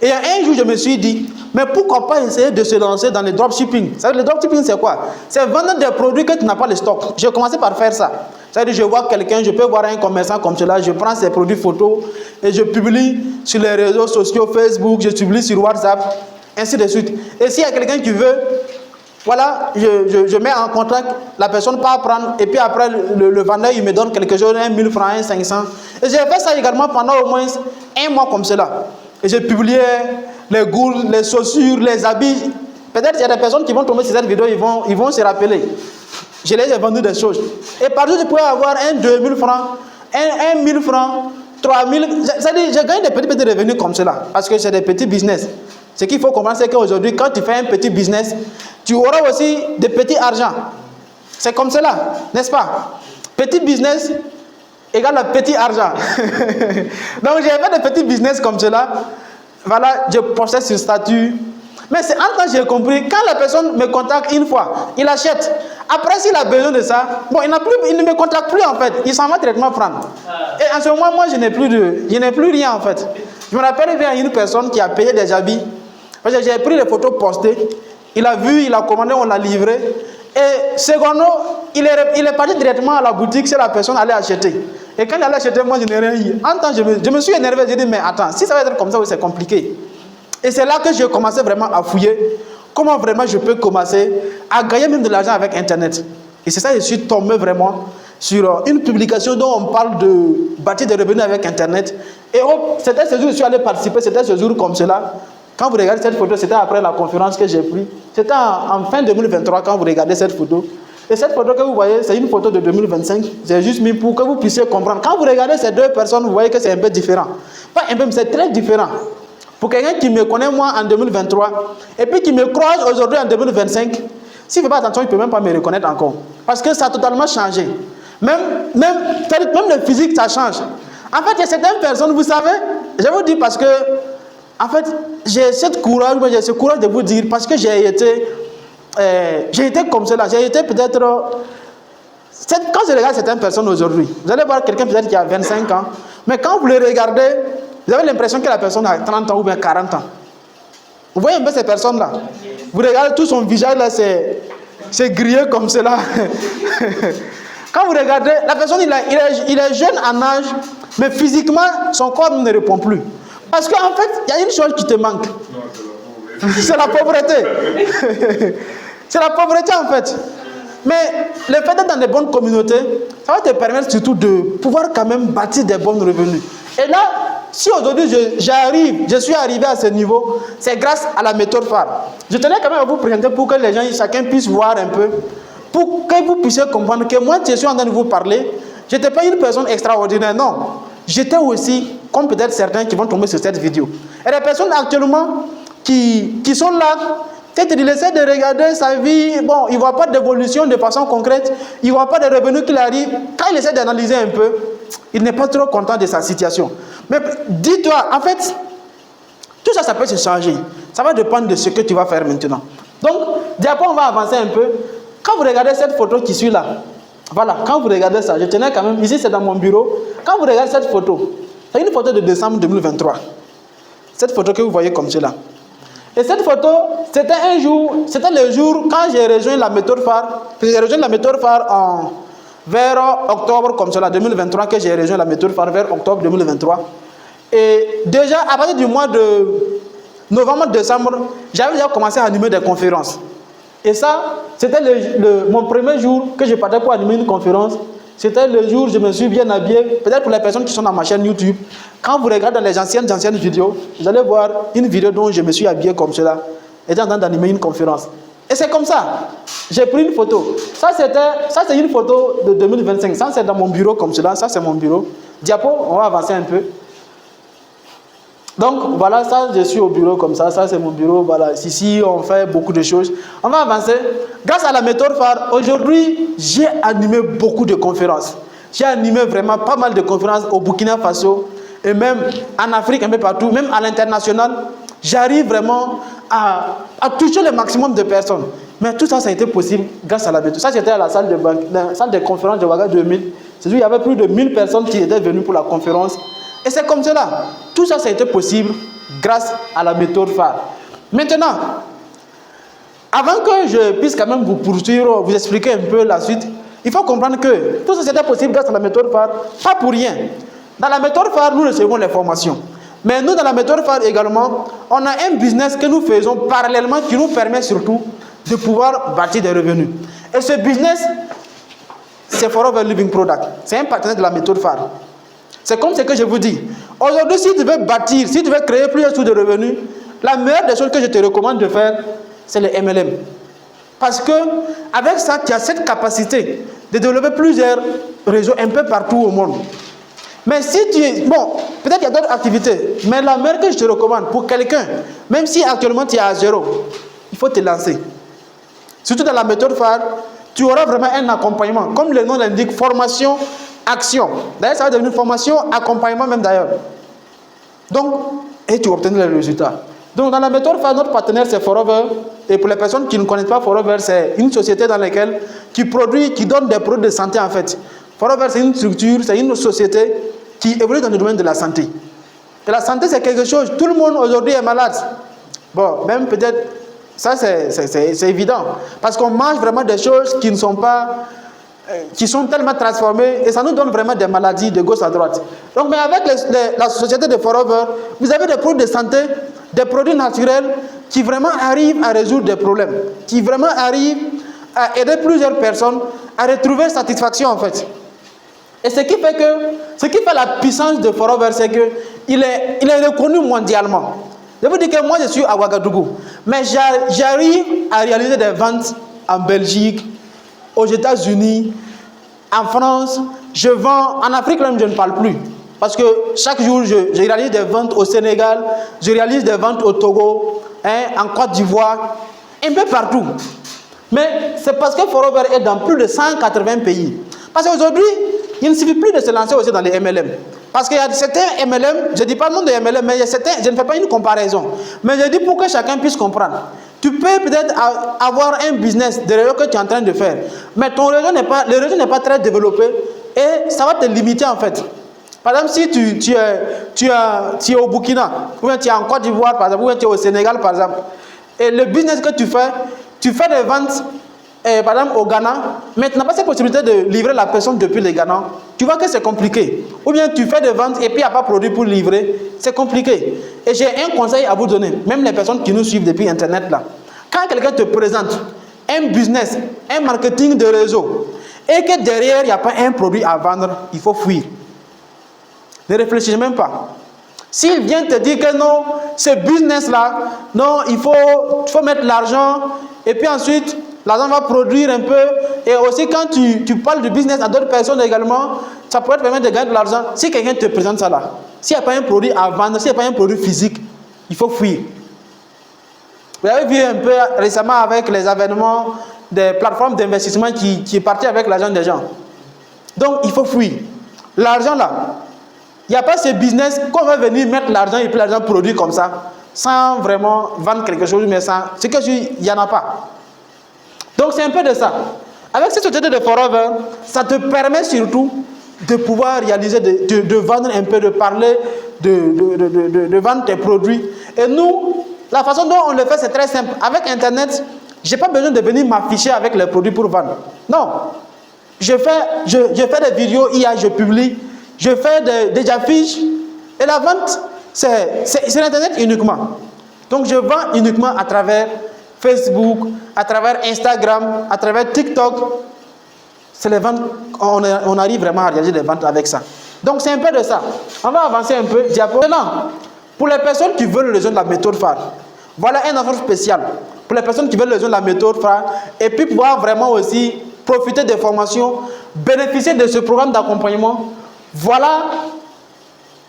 et un jour je me suis dit, mais pourquoi pas essayer de se lancer dans le dropshipping? Le dropshipping c'est quoi? C'est vendre des produits que tu n'as pas le stock. J'ai commencé par faire ça. C'est-à-dire je vois quelqu'un, je peux voir un commerçant comme cela, je prends ses produits photos et je publie sur les réseaux sociaux, Facebook, je publie sur WhatsApp, ainsi de suite. Et s'il y a quelqu'un qui veut, voilà, je mets en contact, la personne part prendre, et puis après le vendeur il me donne quelque chose, 1000 francs, 500. Et j'ai fait ça également pendant au moins 1 mois comme cela. Et j'ai publié les gourdes, les chaussures, les habits. Peut-être qu'il y a des personnes qui vont tomber sur cette vidéo, ils vont se rappeler. Je les ai vendu des choses. Et par jour, je pouvais avoir 2000 francs, 1000 francs, 3000. C'est-à-dire, je gagne des petits revenus comme cela, parce que c'est des petits business. Ce qu'il faut comprendre, c'est qu'aujourd'hui, quand tu fais un petit business, tu auras aussi des petits argents. C'est comme cela, n'est-ce pas? Petit business égale à petit argent. Donc, j'ai fait des petits business comme cela. Voilà, je postais sur statut. Mais c'est en temps j'ai compris, quand la personne me contacte une fois, il achète. Après, s'il a besoin de ça, bon, il ne me contacte plus en fait. Il s'en va directement prendre. Et en ce moment, moi, je n'ai plus rien en fait. Je me rappelle bien une personne qui a payé des habits. Parce que j'ai pris les photos postées. Il a vu, il a commandé, on l'a livré. Et secondo, il est parti directement à la boutique si la personne allait acheter. Et quand il allait acheter, moi, je n'ai rien eu. En temps, je me suis énervé. J'ai dit, mais attends, si ça va être comme ça, c'est compliqué. Et c'est là que j'ai commencé vraiment à fouiller. Comment vraiment je peux commencer à gagner même de l'argent avec Internet. Et c'est ça que je suis tombé vraiment sur une publication dont on parle de bâtir des revenus avec Internet. Et c'était ce jour où je suis allé participer, c'était ce jour comme cela. Quand vous regardez cette photo, c'était après la conférence que j'ai prise. C'était en fin 2023 quand vous regardez cette photo. Et cette photo que vous voyez, c'est une photo de 2025. J'ai juste mis pour que vous puissiez comprendre. Quand vous regardez ces deux personnes, vous voyez que c'est un peu différent. Pas un peu, mais c'est très différent. Pour quelqu'un qui me connaît moi en 2023 et puis qui me croise aujourd'hui en 2025, s'il ne fait pas attention, il ne peut même pas me reconnaître encore. Parce que ça a totalement changé. Même le physique, ça change. En fait, il y a certaines personnes, vous savez, je vous dis parce que, en fait, j'ai ce courage de vous dire, parce que j'ai été comme cela. J'ai été peut-être... Quand je regarde certaines personnes aujourd'hui, vous allez voir quelqu'un peut-être qui a 25 ans, mais quand vous le regardez, vous avez l'impression que la personne a 30 ans ou bien 40 ans. Vous voyez un peu ces personnes-là. Vous regardez tout son visage, là, c'est grillé comme cela. Quand vous regardez, la personne, il est jeune en âge, mais physiquement, son corps ne répond plus. Parce qu'en fait, il y a une chose qui te manque. Non, C'est la pauvreté. C'est la pauvreté en fait. Mais le fait d'être dans des bonnes communautés, ça va te permettre surtout de pouvoir quand même bâtir des bons revenus. Et là, si aujourd'hui je suis arrivé à ce niveau, c'est grâce à la méthode phare. Je tenais quand même à vous présenter pour que les gens, chacun puisse voir un peu, pour que vous puissiez comprendre que moi, je suis en train de vous parler, je n'étais pas une personne extraordinaire, non. J'étais aussi, comme peut-être certains qui vont tomber sur cette vidéo. Et les personnes actuellement qui sont là, peut-être il essaie de regarder sa vie, bon, il ne voit pas d'évolution de façon concrète, il ne voit pas de revenus qu'il arrive. Quand il essaie d'analyser un peu, il n'est pas trop content de sa situation. Mais dis-toi, en fait, tout ça, ça peut se changer. Ça va dépendre de ce que tu vas faire maintenant. Donc, après, on va avancer un peu. Quand vous regardez cette photo qui suit là, voilà, quand vous regardez ça, je tenais quand même, ici c'est dans mon bureau, quand vous regardez cette photo, c'est une photo de décembre 2023. Cette photo que vous voyez comme cela. Et cette photo, c'était un jour, c'était le jour quand j'ai rejoint la méthode phare. J'ai rejoint la méthode phare vers octobre comme cela, 2023, que j'ai rejoint la méthode phare vers octobre 2023. Et déjà, à partir du mois de novembre-décembre, j'avais déjà commencé à animer des conférences. Et ça, c'était mon premier jour que je partais pour animer une conférence. C'était le jour où je me suis bien habillé. Peut-être pour les personnes qui sont dans ma chaîne YouTube, quand vous regardez dans les anciennes vidéos, vous allez voir une vidéo dont je me suis habillé comme cela, étant en train d'animer une conférence. Et c'est comme ça. J'ai pris une photo. Ça, c'est une photo de 2025. Ça, c'est dans mon bureau comme cela. Ça, c'est mon bureau. Diapo, on va avancer un peu. Donc, voilà, ça, je suis au bureau comme ça. Ça, c'est mon bureau. Voilà, ici, on fait beaucoup de choses. On va avancer. Grâce à la méthode phare, aujourd'hui, j'ai animé beaucoup de conférences. J'ai animé vraiment pas mal de conférences au Burkina Faso et même en Afrique, un peu partout, même à l'international. J'arrive vraiment à toucher le maximum de personnes. Mais tout ça, ça a été possible grâce à la méthode. Ça, c'était à la salle de conférence de Ouaga 2000. C'est-à-dire qu'il y avait plus de 1000 personnes qui étaient venues pour la conférence. Et c'est comme cela. Tout ça, ça a été possible grâce à la méthode phare. Maintenant, avant que je puisse quand même vous poursuivre, vous expliquer un peu la suite, il faut comprendre que tout ça, c'était possible grâce à la méthode phare, pas pour rien. Dans la méthode phare, nous recevons les formations. Mais nous, dans la méthode phare également, on a un business que nous faisons parallèlement qui nous permet surtout de pouvoir bâtir des revenus. Et ce business, c'est Forever Living Product. C'est un partenaire de la méthode phare. C'est comme ce que je vous dis. Aujourd'hui, si tu veux bâtir, si tu veux créer plusieurs sources de revenus, la meilleure des choses que je te recommande de faire, c'est le MLM. Parce que avec ça, tu as cette capacité de développer plusieurs réseaux un peu partout au monde. Mais si tu es... Bon, peut-être qu'il y a d'autres activités, mais la meilleure que je te recommande pour quelqu'un, même si actuellement tu es à zéro, il faut te lancer. Surtout dans la méthode phare, tu auras vraiment un accompagnement. Comme le nom l'indique, formation, action. D'ailleurs, ça va devenir formation, accompagnement même d'ailleurs. Donc, et tu obtiens les résultats. Donc, dans la méthode phare, notre partenaire, c'est Forever. Et pour les personnes qui ne connaissent pas Forever, c'est une société dans laquelle qui donne des produits de santé en fait. Forever, c'est une structure, c'est une société qui évolue dans le domaine de la santé. Et la santé, c'est quelque chose. Tout le monde aujourd'hui est malade. Bon, même peut-être, ça c'est évident. Parce qu'on mange vraiment des choses qui ne sont pas... qui sont tellement transformées et ça nous donne vraiment des maladies de gauche à droite. Donc, mais avec la société de Forever, vous avez des produits de santé, des produits naturels qui vraiment arrivent à résoudre des problèmes, qui vraiment arrivent à aider plusieurs personnes à retrouver satisfaction en fait. Et ce qui fait la puissance de Forever, c'est qu'il est reconnu mondialement. Je vous dis que moi je suis à Ouagadougou, mais j'arrive à réaliser des ventes en Belgique, aux États-Unis, en France, je vends, en Afrique même je ne parle plus. Parce que chaque jour, je réalise des ventes au Sénégal, je réalise des ventes au Togo, en Côte d'Ivoire, un peu partout. Mais c'est parce que Forever est dans plus de 180 pays. Parce qu'aujourd'hui, il ne suffit plus de se lancer aussi dans les MLM. Parce qu'il y a certains MLM, je ne dis pas le nom de MLM, mais il y a certains, je ne fais pas une comparaison. Mais je dis pour que chacun puisse comprendre. Tu peux peut-être avoir un business de réseau que tu es en train de faire, mais ton réseau le réseau n'est pas très développé et ça va te limiter en fait. Par exemple, si tu es au Burkina, ou bien tu es en Côte d'Ivoire, par exemple, ou bien tu es au Sénégal, par exemple, et le business que tu fais des ventes par exemple au Ghana, mais tu n'as pas cette possibilité de livrer la personne depuis le Ghana, tu vois que c'est compliqué. Ou bien tu fais des ventes et puis il n'y a pas de produit pour livrer, c'est compliqué. Et j'ai un conseil à vous donner, même les personnes qui nous suivent depuis Internet là. Quand quelqu'un te présente un business, un marketing de réseau, et que derrière il n'y a pas un produit à vendre, il faut fuir. Ne réfléchis même pas. S'il vient te dire que non, ce business-là, non, il faut mettre l'argent, et puis ensuite, l'argent va produire un peu, et aussi quand tu parles du business à d'autres personnes également, ça pourrait te permettre de gagner de l'argent. Si quelqu'un te présente ça là, s'il n'y a pas un produit à vendre, s'il n'y a pas un produit physique, il faut fuir. Vous avez vu un peu récemment avec les avènements des plateformes d'investissement qui est parti avec l'argent des gens. Donc, il faut fuir. L'argent là, il n'y a pas ce business qu'on va venir mettre l'argent et puis l'argent produit comme ça, sans vraiment vendre quelque chose, mais sans... C'est que il n'y en a pas. Donc, c'est un peu de ça. Avec cette société de Forever, ça te permet surtout de pouvoir réaliser, de vendre un peu, de parler, de vendre tes produits. Et nous, la façon dont on le fait, c'est très simple. Avec Internet, je n'ai pas besoin de venir m'afficher avec les produits pour vendre. Non. Je fais des vidéos, je publie, je fais des affiches. Et la vente, c'est Internet uniquement. Donc, je vends uniquement à travers Facebook, à travers Instagram, à travers TikTok. C'est les ventes, on arrive vraiment à réaliser des ventes avec ça. Donc, c'est un peu de ça. On va avancer un peu. Diapo. Maintenant, pour les personnes qui veulent rejoindre la méthode phare, voilà un offre spéciale. Pour les personnes qui veulent rejoindre la méthode phare et puis pouvoir vraiment aussi profiter des formations, bénéficier de ce programme d'accompagnement, voilà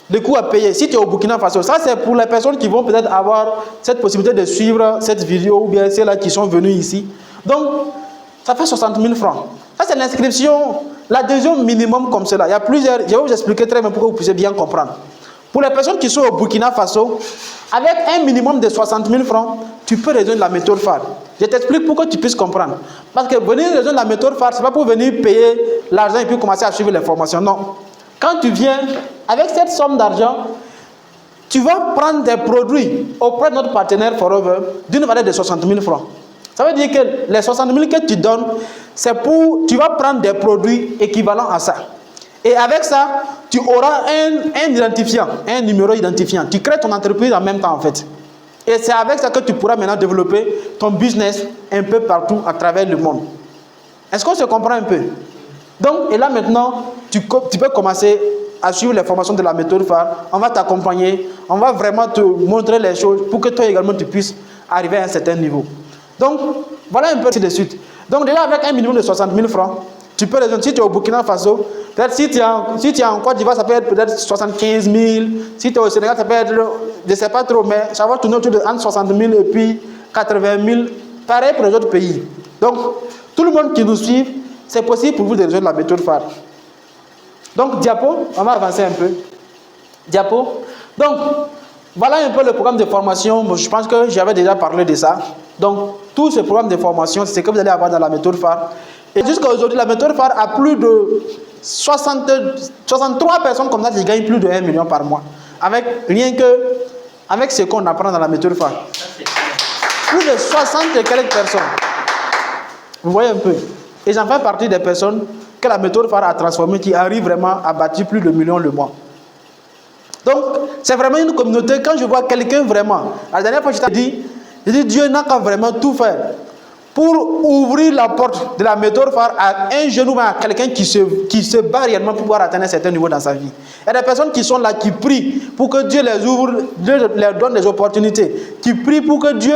le coût à payer. Si tu es au Burkina Faso, ça c'est pour les personnes qui vont peut-être avoir cette possibilité de suivre cette vidéo ou bien ceux-là qui sont venus ici. Donc, ça fait 60 000 francs. Ça c'est l'inscription, l'adhésion minimum comme cela. Il y a plusieurs, je vais vous expliquer très bien pour que vous puissiez bien comprendre. Pour les personnes qui sont au Burkina Faso, avec un minimum de 60 000 francs, tu peux rejoindre la méthode phare. Je t'explique pour que tu puisses comprendre. Parce que venir rejoindre la méthode phare, ce n'est pas pour venir payer l'argent et puis commencer à suivre les formations. Non. Quand tu viens, avec cette somme d'argent, tu vas prendre des produits auprès de notre partenaire Forever d'une valeur de 60 000 francs. Ça veut dire que les 60 000 que tu donnes, c'est pour, tu vas prendre des produits équivalents à ça. Et avec ça, tu auras un identifiant, un numéro identifiant. Tu crées ton entreprise en même temps en fait. Et c'est avec ça que tu pourras maintenant développer ton business un peu partout à travers le monde. Est-ce qu'on se comprend un peu? Donc, et là maintenant, tu peux commencer à suivre les formations de la méthode phare. On va t'accompagner, on va vraiment te montrer les choses pour que toi également tu puisses arriver à un certain niveau. Donc, voilà un peu de suite. Donc déjà avec un minimum de 60 000 francs, tu peux raisonner. Si tu es au Burkina Faso, peut-être si tu es en Côte d'Ivoire, ça peut être peut-être 75 000. Si tu es au Sénégal, ça peut être, je ne sais pas trop, mais ça va tourner autour de entre 60 000 et puis 80 000. Pareil pour les autres pays. Donc, tout le monde qui nous suit, c'est possible pour vous de rejoindre la méthode phare. Donc, diapo, on va avancer un peu. Diapo. Donc, voilà un peu le programme de formation. Bon, je pense que j'avais déjà parlé de ça. Donc, tout ce programme de formation, c'est ce que vous allez avoir dans la méthode phare. Et jusqu'à aujourd'hui, la méthode phare a plus de 63 personnes comme ça qui gagnent plus de 1 million par mois. Avec ce qu'on apprend dans la méthode phare. Plus de 60 et quelques personnes. Vous voyez un peu. Et j'en fais partie des personnes que la méthode phare a transformées, qui arrivent vraiment à bâtir plus de millions le mois. Donc, c'est vraiment une communauté. Quand je vois quelqu'un vraiment, la dernière fois je t'ai dit, Dieu n'a qu'à vraiment tout faire pour ouvrir la porte de la méthode phare à un jeune ou à quelqu'un qui se bat réellement pour pouvoir atteindre un certain niveau dans sa vie. Il y a des personnes qui sont là, qui prient pour que Dieu les ouvre, Dieu leur donne des opportunités, qui prient pour que Dieu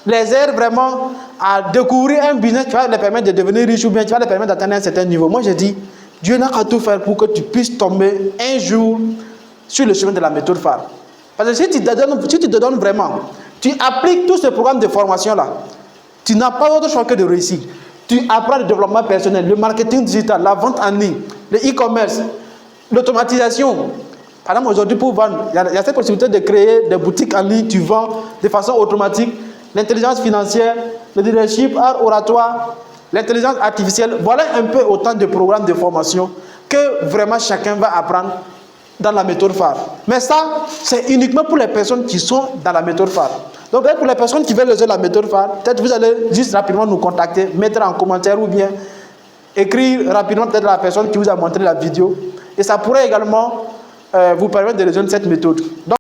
les aide vraiment à découvrir un business qui va les permettre de devenir riches ou bien qui va les permettre d'atteindre un certain niveau. Moi, je dis, Dieu n'a qu'à tout faire pour que tu puisses tomber un jour sur le chemin de la méthode phare. Parce que si tu te donnes vraiment, tu appliques tout ce programme de formation-là, tu n'as pas d'autre choix que de réussir. Tu apprends le développement personnel, le marketing digital, la vente en ligne, le e-commerce, l'automatisation. Par exemple, aujourd'hui, pour vendre, il y a cette possibilité de créer des boutiques en ligne, tu vends de façon automatique. L'intelligence financière, le leadership, art oratoire, l'intelligence artificielle. Voilà un peu autant de programmes de formation que vraiment chacun va apprendre dans la méthode phare. Mais ça, c'est uniquement pour les personnes qui sont dans la méthode phare. Donc peut-être pour les personnes qui veulent leser la méthode phare, peut-être vous allez juste rapidement nous contacter, mettre en commentaire ou bien écrire rapidement peut-être à la personne qui vous a montré la vidéo. Et ça pourrait également vous permettre de résoudre cette méthode. Donc,